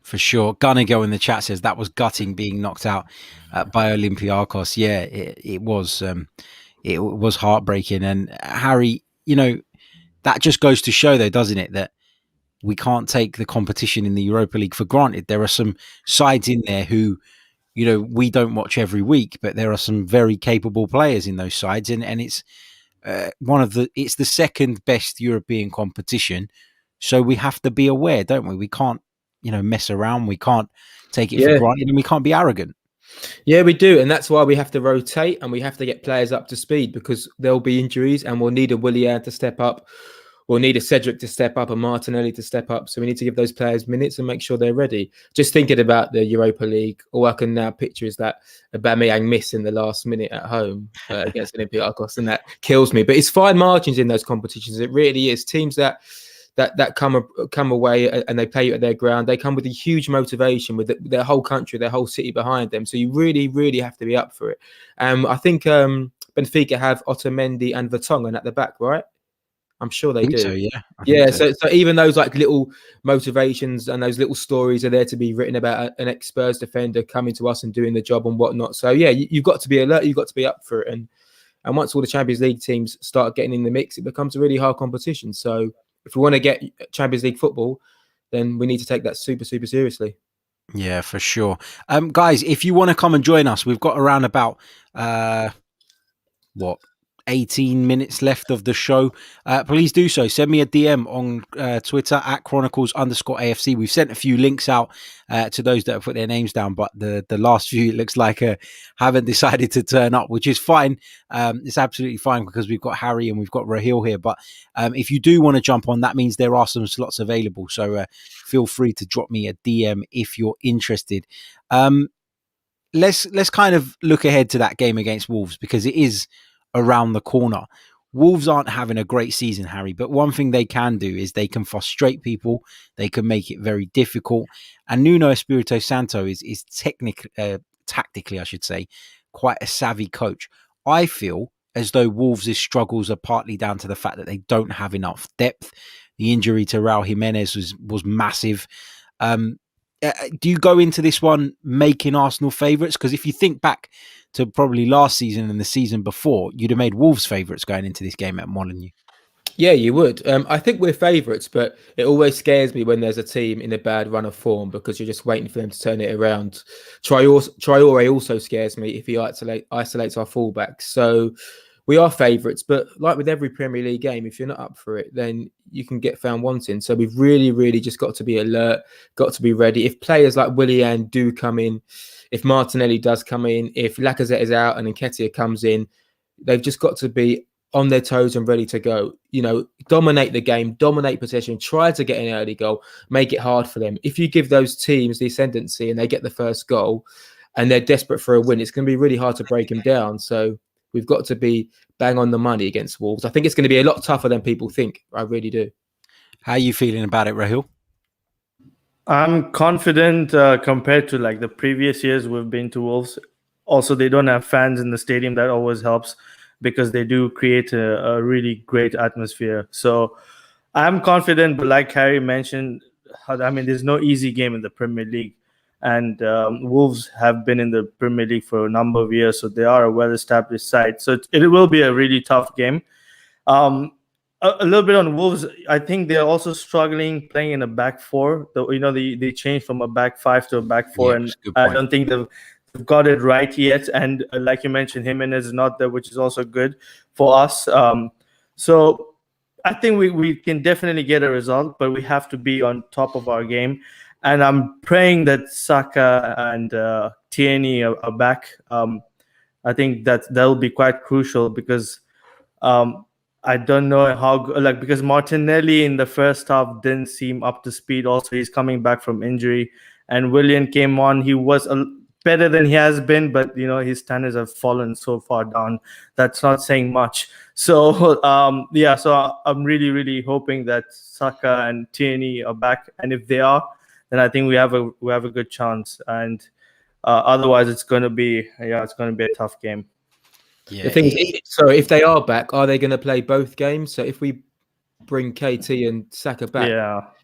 For sure. Gunner in the chat says that was gutting being knocked out by Olympiacos. Yeah, it was heartbreaking. And Harry, that just goes to show, though, doesn't it, that we can't take the competition in the Europa League for granted. There are some sides in there who, we don't watch every week, but there are some very capable players in those sides, and it's it's the second best European competition, so we have to be aware, don't we? We can't, mess around. We can't take it for granted, and we can't be arrogant. Yeah, we do, and that's why we have to rotate and we have to get players up to speed, because there'll be injuries, and we'll need a Willian to step up. We'll need a Cedric to step up, a Martinelli to step up. So we need to give those players minutes and make sure they're ready. Just thinking about the Europa League, all I can now picture is that Aubameyang miss in the last minute at home against Olympiacos, and that kills me. But it's fine margins in those competitions. It really is. Teams that come away and they play at their ground, they come with a huge motivation, with their whole country, their whole city behind them. So you really, really have to be up for it. I think Benfica have Otamendi and Vertonghen at the back, right? I'm sure they do. So, yeah. So even those like little motivations and those little stories are there to be written about an ex-Spurs defender coming to us and doing the job and whatnot. So yeah, you've got to be alert. You've got to be up for it. And once all the Champions League teams start getting in the mix, it becomes a really hard competition. So if we want to get Champions League football, then we need to take that super, super seriously. Yeah, for sure. Guys, if you want to come and join us, we've got around about 18 minutes left of the show. Please do so. Send me a DM on Twitter at Chronicles_AFC. We've sent a few links out to those that have put their names down, but the last few, it looks like haven't decided to turn up, which is fine. It's absolutely fine, because we've got Harry and we've got Rahil here. But if you do want to jump on, that means there are some slots available. So feel free to drop me a DM if you're interested. Let's kind of look ahead to that game against Wolves, because it is around the corner. Wolves aren't having a great season, Harry, but one thing they can do is they can frustrate people. They can make it very difficult. And Nuno Espirito Santo is tactically, I should say, quite a savvy coach. I feel as though Wolves' struggles are partly down to the fact that they don't have enough depth. The injury to Raul Jimenez was massive. Do you go into this one making Arsenal favourites? Because if you think back to probably last season and the season before, you'd have made Wolves favourites going into this game at Molineux. Yeah, you would. I think we're favourites, but it always scares me when there's a team in a bad run of form, because you're just waiting for them to turn it around. Traore also scares me if he isolates our fullbacks. So we are favourites, but like with every Premier League game, if you're not up for it, then you can get found wanting. So we've really, really just got to be alert, got to be ready. If players like Willian do come in, if Martinelli does come in, if Lacazette is out and Nketiah comes in, they've just got to be on their toes and ready to go. Dominate the game, dominate possession, try to get an early goal, make it hard for them. If you give those teams the ascendancy and they get the first goal and they're desperate for a win, it's going to be really hard to break them down. So we've got to be bang on the money against Wolves. I think it's going to be a lot tougher than people think. I really do. How are you feeling about it, Rahil? I'm confident compared to like the previous years we've been to Wolves. Also, they don't have fans in the stadium. That always helps, because they do create a really great atmosphere. So I'm confident, but like Harry mentioned, there's no easy game in the Premier League. And Wolves have been in the Premier League for a number of years, so they are a well-established side. So it will be a really tough game. A little bit on Wolves, I think they're also struggling playing in a back four. They changed from a back five to a back four, and I don't think they've got it right yet. And like you mentioned, Jimenez is not there, which is also good for us. So I think we can definitely get a result, but we have to be on top of our game. And I'm praying that Saka and Tierney are back. I think that'll be quite crucial, because I don't know because Martinelli in the first half didn't seem up to speed. Also, he's coming back from injury, and Willian came on. He was better than he has been, but his standards have fallen so far down. That's not saying much. So so I'm really, really hoping that Saka and Tierney are back, and if they are, then I think we have a good chance. And otherwise, it's going to be a tough game. Yeah. The thing is, if they are back, are they going to play both games? So if we bring KT and Saka back,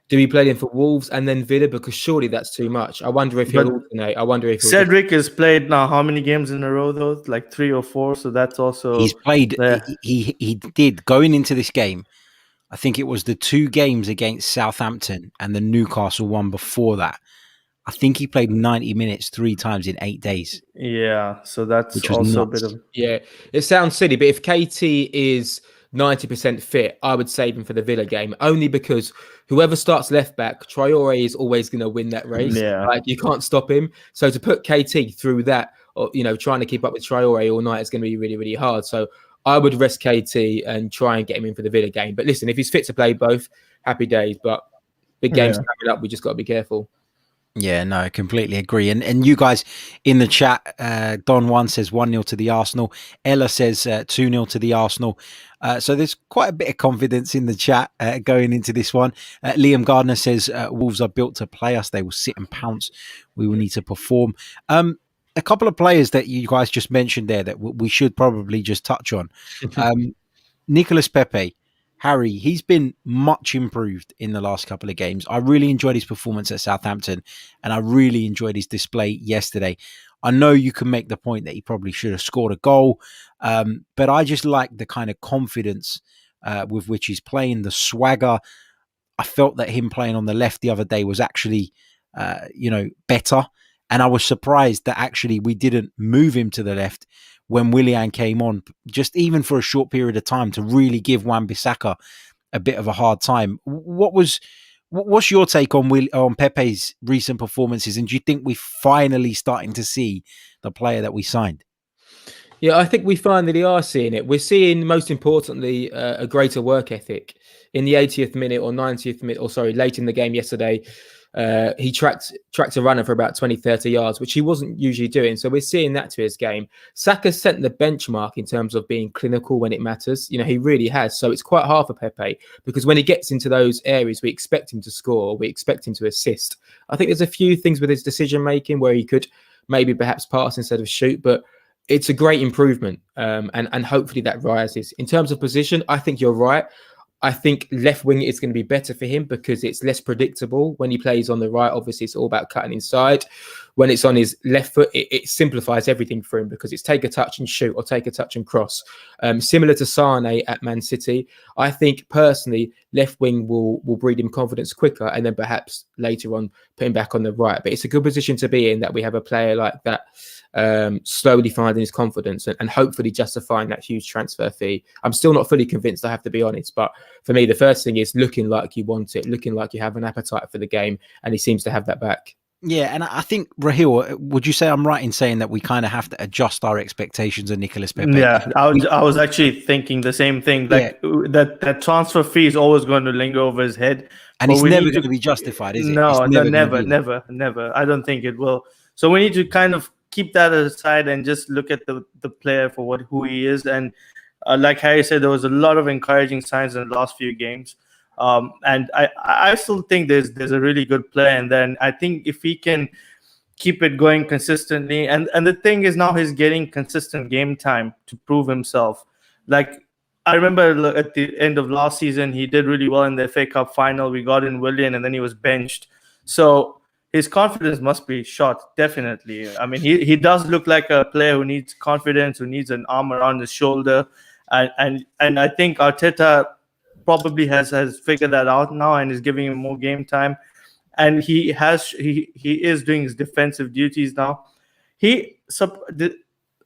do we play them for Wolves and then Villa? Because surely that's too much. I wonder if he'll alternate. I wonder if Cedric has played now how many games in a row though? Like 3 or 4. So that's also he's played. He did going into this game. I think it was the 2 games against Southampton and the Newcastle one before that. I think he played 90 minutes 3 times in 8 days. Yeah, so that's also a bit of... Yeah, it sounds silly, but if KT is 90% fit, I would save him for the Villa game, only because whoever starts left back, Traore is always going to win that race. Yeah. Like, you can't stop him. So to put KT through that, or trying to keep up with Traore all night is going to be really, really hard. So I would rest KT and try and get him in for the Villa game. But listen, if he's fit to play both, happy days. But big games coming up, we just got to be careful. Yeah, no, I completely agree. And you guys in the chat, Don1 says 1-0 to the Arsenal. Ella says 2-0 to the Arsenal. So there's quite a bit of confidence in the chat going into this one. Liam Gardner says Wolves are built to play us. They will sit and pounce. We will need to perform. A couple of players that you guys just mentioned there that we should probably just touch on. Nicolas Pepe. Harry, he's been much improved in the last couple of games. I really enjoyed his performance at Southampton, and I really enjoyed his display yesterday. I know you can make the point that he probably should have scored a goal, but I just like the kind of confidence with which he's playing, the swagger. I felt that him playing on the left the other day was actually, better. And I was surprised that actually we didn't move him to the left when Willian came on, just even for a short period of time, to really give Wan-Bissaka a bit of a hard time. What's your take on Pepe's recent performances, and do you think we're finally starting to see the player that we signed? Yeah, I think we finally are seeing it. We're seeing, most importantly, a greater work ethic. In the 80th minute or 90th minute, late in the game yesterday, he tracked a runner for about 20-30 yards, which he wasn't usually doing. So we're seeing that to his game. Saka set the benchmark in terms of being clinical when it matters. He really has. So it's quite hard for Pepe, because when he gets into those areas, we expect him to score. We expect him to assist. I think there's a few things with his decision making where he could maybe perhaps pass instead of shoot, but it's a great improvement. And hopefully that rises. In terms of position, I think you're right. I think left wing is going to be better for him because it's less predictable. When he plays on the right, obviously it's all about cutting inside. When it's on his left foot, it simplifies everything for him because it's take a touch and shoot or take a touch and cross. Similar to Sane at Man City, I think personally left wing will breed him confidence quicker, and then perhaps later on put him back on the right. But it's a good position to be in that we have a player like that slowly finding his confidence and hopefully justifying that huge transfer fee. I'm still not fully convinced, I have to be honest, but for me the first thing is looking like you want it, looking like you have an appetite for the game, and he seems to have that back. Yeah, and I think, Rahil, would you say I'm right in saying that we kind of have to adjust our expectations of Nicolas Pepe? Yeah, I was actually thinking the same thing. Like that transfer fee is always going to linger over his head, and it's never going to be justified, is it? No, never. I don't think it will. So we need to kind of keep that aside and just look at the player for who he is. And like Harry said, there was a lot of encouraging signs in the last few games. And I still think there's a really good player. And then I think if he can keep it going consistently, and the thing is now he's getting consistent game time to prove himself. Like I remember at the end of last season, he did really well in the FA Cup final. We got in Willian and then he was benched. So his confidence must be shot, definitely. I mean, he does look like a player who needs confidence, who needs an arm around his shoulder. And I think Arteta probably has figured that out now and is giving him more game time. And he is doing his defensive duties now.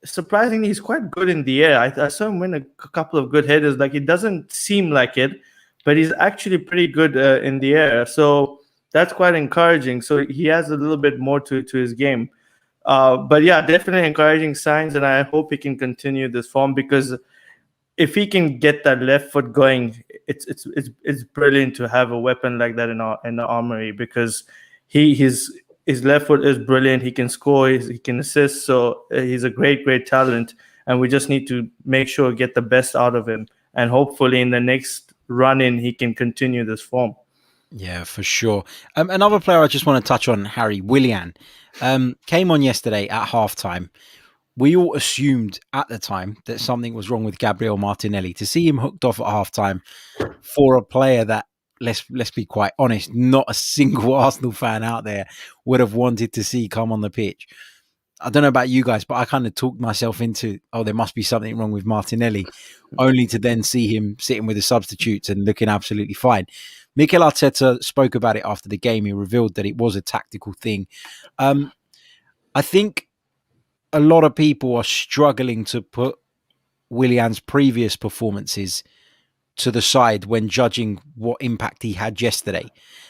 Surprisingly, he's quite good in the air. I saw him win a couple of good headers. Like, it doesn't seem like it, but he's actually pretty good in the air. So that's quite encouraging. So he has a little bit more to his game. But yeah, definitely encouraging signs, and I hope he can continue this form because if he can get that left foot going, it's brilliant to have a weapon like that in the armory, because his left foot is brilliant. He can score, he can assist. So he's a great talent, and we just need to make sure get the best out of him, and hopefully in the next run in he can continue this form. Yeah, for sure. Another player I just want to touch on, Harry, Willian, came on yesterday at halftime. We all assumed at the time that something was wrong with Gabriel Martinelli. To see him hooked off at halftime for a player that, let's be quite honest, not a single Arsenal fan out there would have wanted to see come on the pitch. I don't know about you guys, but I kind of talked myself into, there must be something wrong with Martinelli, only to then see him sitting with the substitutes and looking absolutely fine. Mikel Arteta spoke about it after the game. He revealed that it was a tactical thing. I think a lot of people are struggling to put Willian's previous performances to the side when judging what impact he had yesterday.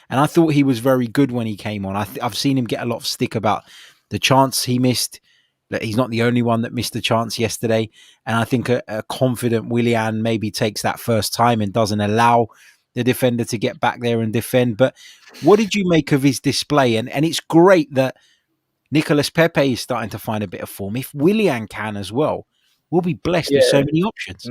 And I thought he was very good when he came on. I've seen him get a lot of stick about the chance he missed. He's not the only one that missed the chance yesterday. And I think a confident Willian maybe takes that first time and doesn't allow the defender to get back there and defend. But what did you make of his display? And it's great that Nicolas Pepe is starting to find a bit of form. If Willian can as well, we'll be blessed with so many options.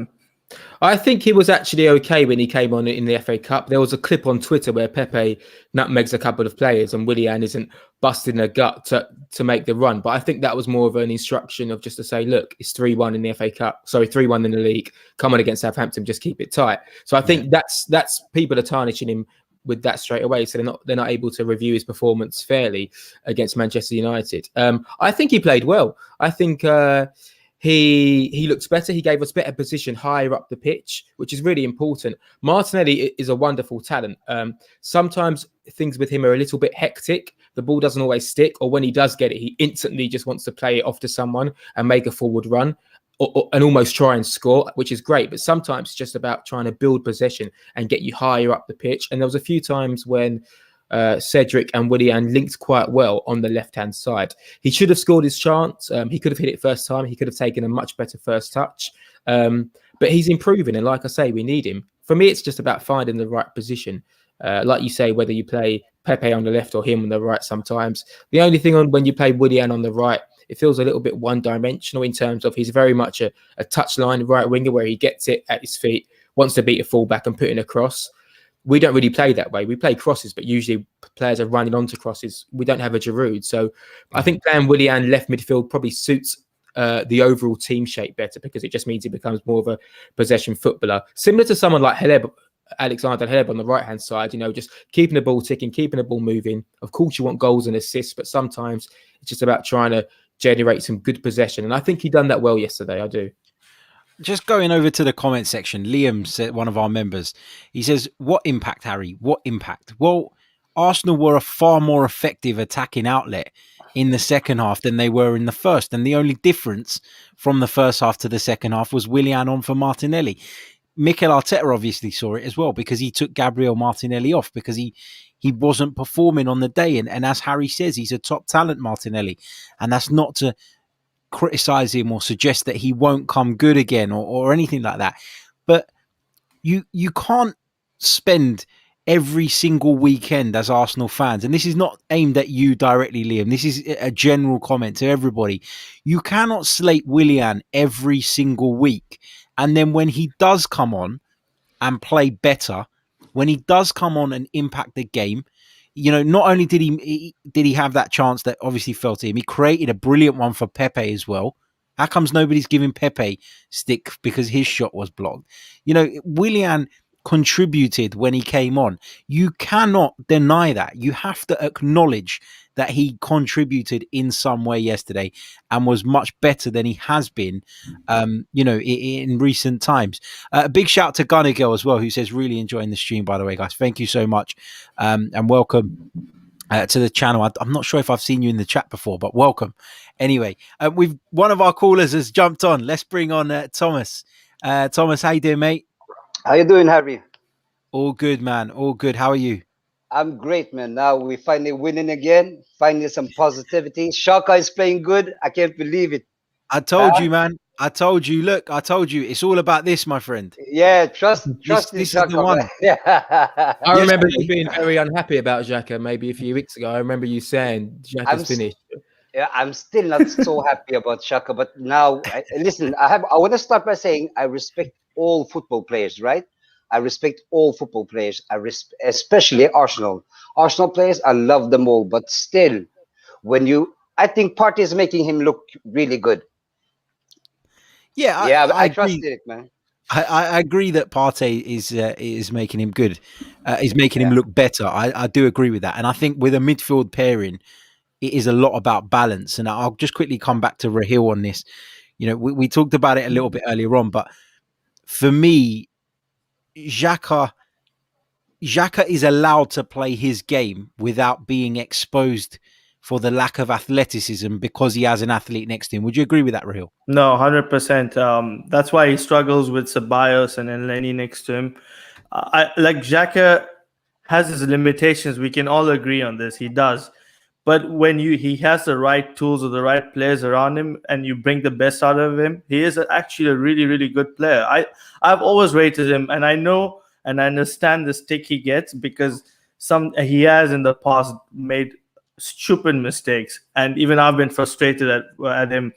I think he was actually okay when he came on in the FA Cup. There was a clip on Twitter where Pepe nutmegs a couple of players and Willian isn't busting a gut to make the run. But I think that was more of an instruction of just to say, look, it's 3-1 in the FA Cup. Sorry, 3-1 in the league. Come on against Southampton, just keep it tight. So I think that's people are tarnishing him with that straight away. So they're not able to review his performance fairly against Manchester United. I think he played well. I think he looks better. He gave us better position higher up the pitch, which is really important. Martinelli is a wonderful talent. Sometimes things with him are a little bit hectic. The ball doesn't always stick, or when he does get it, he instantly just wants to play it off to someone and make a forward run and almost try and score, which is great. But sometimes it's just about trying to build possession and get you higher up the pitch. And there was a few times when Cedric and Willian linked quite well on the left-hand side. He should have scored his chance. He could have hit it first time. He could have taken a much better first touch. But he's improving. And like I say, we need him. For me, it's just about finding the right position. Like you say, whether you play Pepe on the left or him on the right sometimes. The only thing when you play Willian on the right, it feels a little bit one-dimensional in terms of he's very much a touchline right winger where he gets it at his feet, wants to beat a fullback and put in a cross. We don't really play that way. We play crosses, but usually players are running onto crosses. We don't have a Giroud. So I think playing Willian left midfield probably suits the overall team shape better, because it just means he becomes more of a possession footballer. Similar to someone like Alexander Haleb on the right-hand side, just keeping the ball ticking, keeping the ball moving. Of course, you want goals and assists, but sometimes it's just about trying to generate some good possession. And I think he done that well yesterday. I do. Just going over to the comment section, Liam said, one of our members, he says, what impact, Harry? What impact? Well, Arsenal were a far more effective attacking outlet in the second half than they were in the first. And the only difference from the first half to the second half was Willian on for Martinelli. Mikel Arteta obviously saw it as well, because he took Gabriel Martinelli off because he wasn't performing on the day. And as Harry says, he's a top talent, Martinelli. And that's not to criticize him or suggest that he won't come good again or anything like that. But you can't spend every single weekend as Arsenal fans, and this is not aimed at you directly, Liam, this is a general comment to everybody. You cannot slate Willian every single week, and then when he does come on and play better, when he does come on and impact the game, not only did he have that chance that obviously fell to him, he created a brilliant one for Pepe as well. How comes nobody's giving Pepe stick because his shot was blocked? Willian contributed when he came on. You cannot deny that. You have to acknowledge that he contributed in some way yesterday and was much better than he has been, in recent times. A big shout to Gabriel as well, who says, really enjoying the stream, by the way, guys. Thank you so much. And welcome to the channel. I'm not sure if I've seen you in the chat before, but welcome. Anyway, one of our callers has jumped on. Let's bring on Thomas. Thomas, how you doing, mate? How you doing, Harry? All good, man. All good. How are you? I'm great, man. Now we finally winning again. Finally some positivity. Xhaka is playing good. I can't believe it. I told you, man. I told you. Look, I told you. It's all about this, my friend. Yeah, trust This in is the Xhaka, one. man. Yeah. I remember you Yesterday- being very unhappy about Xhaka maybe a few weeks ago. I remember you saying I'm Xhaka's s- finished. Yeah, I'm still not so happy about Shaka, but now, listen, I want to start by saying I respect all football players, right? I respect all football players. Especially Arsenal. Arsenal players, I love them all, but still, I think Partey is making him look really good. Yeah, Yeah, I I agree. trusted it, man. I agree that Partey is making him good. Is making him Yeah. look better. I do agree with that, and I think with a midfield pairing, it is a lot about balance. And I'll just quickly come back to Rahil on this. You know, we talked about it a little bit earlier on, but for me, Xhaka is allowed to play his game without being exposed for the lack of athleticism because he has an athlete next to him. Would you agree with that, Rahil? No, 100%. That's why he struggles with Ceballos and Elneny next to him. I like Xhaka has his limitations. We can all agree on this. He does. But when he has the right tools or the right players around him and you bring the best out of him, he is actually a really, really good player. I've always rated him, and I know and I understand the stick he gets because he has in the past made stupid mistakes, and even I've been frustrated at him.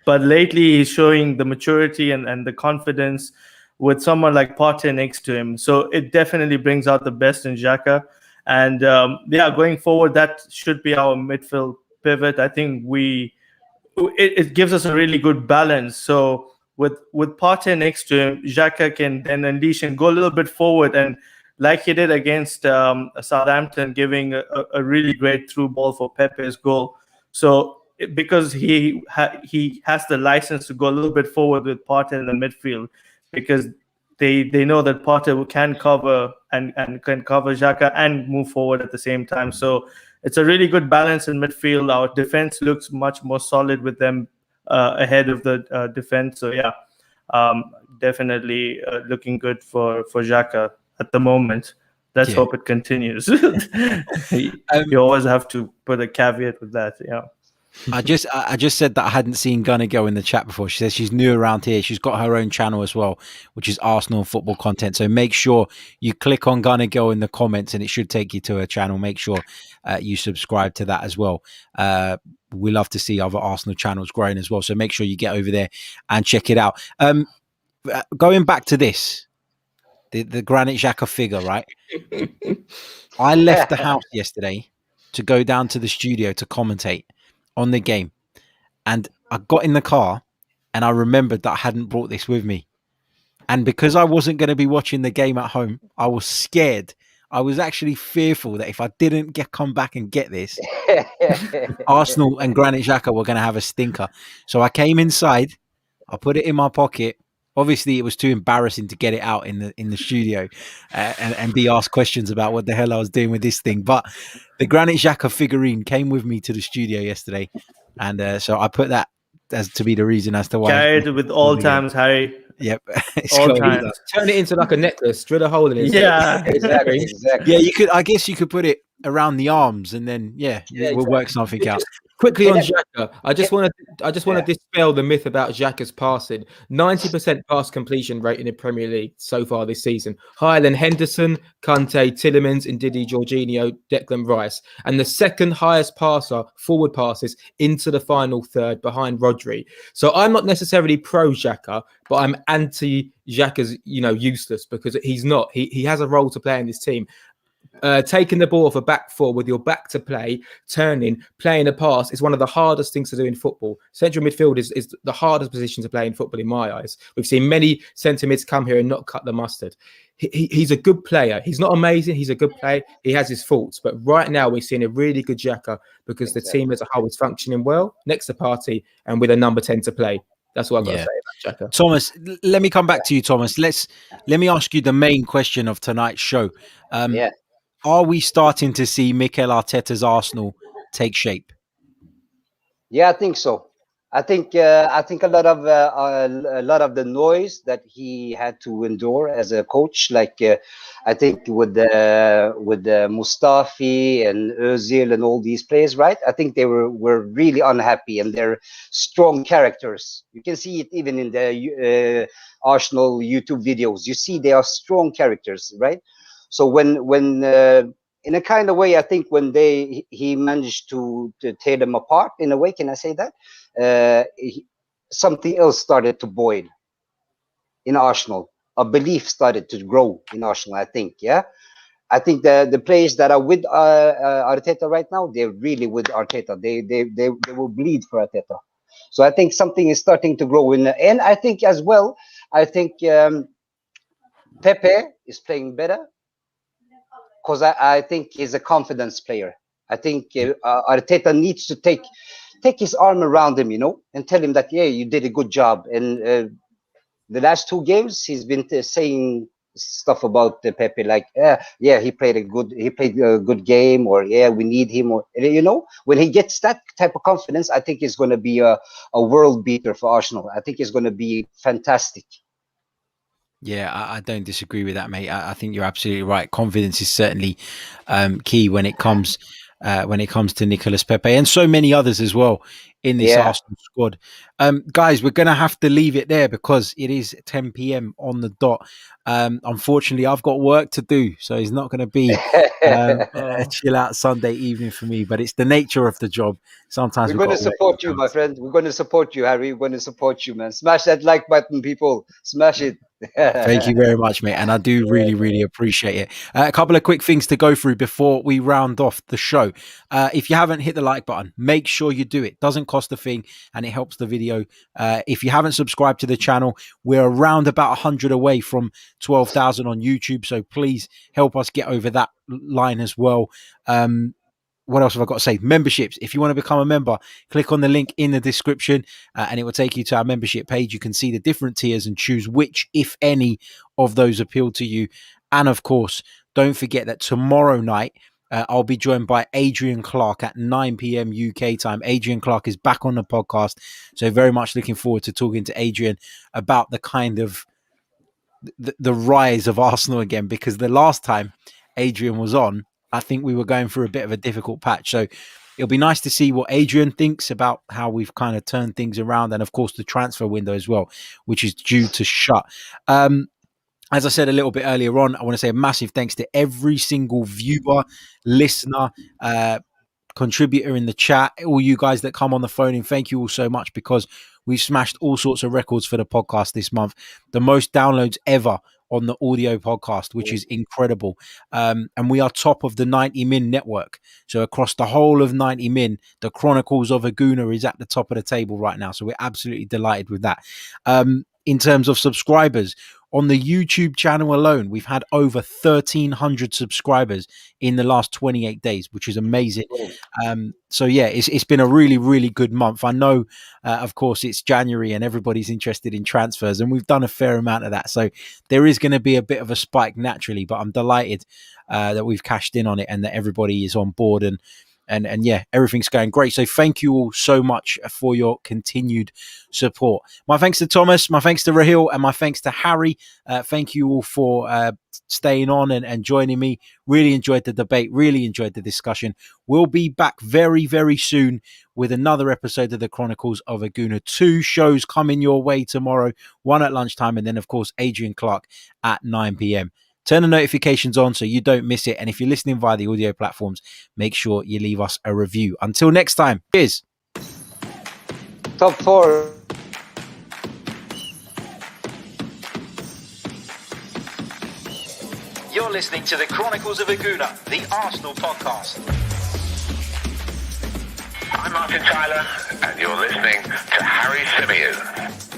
But lately he's showing the maturity and the confidence with someone like Partey next to him. So it definitely brings out the best in Xhaka. And going forward, that should be our midfield pivot. I think it gives us a really good balance. So with Partey next to him, Xhaka can then unleash and go a little bit forward, and like he did against Southampton, giving a really great through ball for Pepe's goal. So because he has the license to go a little bit forward with Partey in the midfield, because they know that Partey can cover and can cover Xhaka and move forward at the same time. So it's a really good balance in midfield. Our defense looks much more solid with them ahead of the defense. So yeah, definitely looking good for Xhaka at the moment. Let's hope it continues. You always have to put a caveat with that. Yeah. I just said that I hadn't seen Gunner go in the chat before. She says she's new around here. She's got her own channel as well, which is Arsenal football content. So make sure you click on Gunner Go in the comments, and it should take you to her channel. Make sure you subscribe to that as well. We love to see other Arsenal channels growing as well. So make sure you get over there and check it out. Going back to this, the Granit Xhaka figure, right? I left the house yesterday to go down to the studio to commentate on the game, and I got in the car and I remembered that I hadn't brought this with me, and because I wasn't going to be watching the game at home, I was scared. I was actually fearful that if I didn't come back and get this, Arsenal and Granit Xhaka were going to have a stinker. So I came inside, I put it in my pocket. Obviously, it was too embarrassing to get it out in the studio and be asked questions about what the hell I was doing with this thing. But the Granit Xhaka figurine came with me to the studio yesterday, and so I put that as to be the reason as to why. Carried with all times, Harry. Yep, all times. Turn it into like a necklace, drill a hole in it. Yeah, exactly. Yeah, you could. I guess you could put it around the arms, and then we'll work something out. Quickly on Xhaka, I just want to dispel the myth about Xhaka's passing. 90% pass completion rate in the Premier League so far this season, higher than Henderson, Kante, Tielemans, Ndidi, Jorginho, Declan Rice, and the second highest passer forward passes into the final third behind Rodri. So I'm not necessarily pro Xhaka, but I'm anti Xhaka's useless, because he's not. He has a role to play in this team. Taking the ball off a back four with your back to play, turning, playing a pass is one of the hardest things to do in football. Central midfield is the hardest position to play in football, in my eyes. We've seen many centre mids come here and not cut the mustard. He's a good player. He's not amazing. He's a good player. He has his faults. But right now we're seeing a really good Xhaka because the team as a whole is functioning well next to Partey and with a number 10 to play. That's what I've got to say about Xhaka. Thomas, let me come back to you, Thomas. Let me ask you the main question of tonight's show. Are we starting to see Mikel Arteta's Arsenal take shape? Yeah, I think so. I think a lot of the noise that he had to endure as a coach, like I think with Mustafi and Özil and all these players, right? I think they were really unhappy, and they're strong characters. You can see it even in the Arsenal YouTube videos. You see they are strong characters, right? So when in a kind of way, I think when he managed to tear them apart in a way, can I say that? Something else started to boil in Arsenal. A belief started to grow in Arsenal, I think. Yeah, I think the players that are with Arteta right now, they're really with Arteta. They will bleed for Arteta. So I think something is starting to grow and I think as well. I think Pepe is playing better because I think he's a confidence player. I think Arteta needs to take his arm around him, and tell him that, yeah, you did a good job. And the last 2 games, he's been saying stuff about Pepe, like, yeah, he played a good game, or yeah, we need him, or when he gets that type of confidence, I think it's going to be a world beater for Arsenal. I think it's going to be fantastic. Yeah, I don't disagree with that, mate. I think you're absolutely right. Confidence is certainly key when it comes to Nicolas Pepe and so many others as well in this Arsenal squad. Guys, we're going to have to leave it there because it is 10 p.m. on the dot. Unfortunately, I've got work to do, so it's not going to be a chill out Sunday evening for me, but it's the nature of the job. Sometimes we're going to support you, my friend. We're going to support you, Harry. We're going to support you, man. Smash that like button, people. Smash it. Thank you very much, mate. And I do really appreciate it. A couple of quick things to go through before we round off the show. If you haven't hit the like button, make sure you do it. Doesn't cost a thing and it helps the video. If you haven't subscribed to the channel, we're around about 100 away from 12,000 on YouTube. So please help us get over that line as well. What else have I got to say? Memberships. If you want to become a member, click on the link in the description and it will take you to our membership page. You can see the different tiers and choose which, if any, of those appeal to you. And of course, don't forget that tomorrow night, I'll be joined by Adrian Clark at 9 p.m. UK time. Adrian Clark is back on the podcast. So very much looking forward to talking to Adrian about the kind of the rise of Arsenal again, because the last time Adrian was on, I think we were going through a bit of a difficult patch. So it'll be nice to see what Adrian thinks about how we've kind of turned things around. And of course, the transfer window as well, which is due to shut. As I said a little bit earlier on, I want to say a massive thanks to every single viewer, listener, contributor in the chat, all you guys that come on the phone. And thank you all so much, because we've smashed all sorts of records for the podcast this month. The most downloads ever on the audio podcast, which is incredible. And we are top of the 90 Min network. So across the whole of 90 Min, the Chronicles of a Gooner is at the top of the table right now. So we're absolutely delighted with that. In terms of subscribers, on the YouTube channel alone, we've had over 1,300 subscribers in the last 28 days, which is amazing. So yeah, it's been a really good month. I know, of course, it's January and everybody's interested in transfers, and we've done a fair amount of that. So there is going to be a bit of a spike naturally, but I'm delighted that we've cashed in on it and that everybody is on board. And yeah, everything's going great. So thank you all so much for your continued support. My thanks to Thomas, my thanks to Rahil, and my thanks to Harry. Thank you all for staying on and joining me. Really enjoyed the debate, really enjoyed the discussion. We'll be back very soon with another episode of the Chronicles of a Gooner. 2 shows coming your way tomorrow, 1 at lunchtime, and then of course Adrian Clark at 9 p.m. Turn the notifications on so you don't miss it. And if you're listening via the audio platforms, make sure you leave us a review. Until next time, cheers. Top 4. You're listening to the Chronicles of a Gooner, the Arsenal podcast. I'm Martin Tyler, and you're listening to Harry Symeou.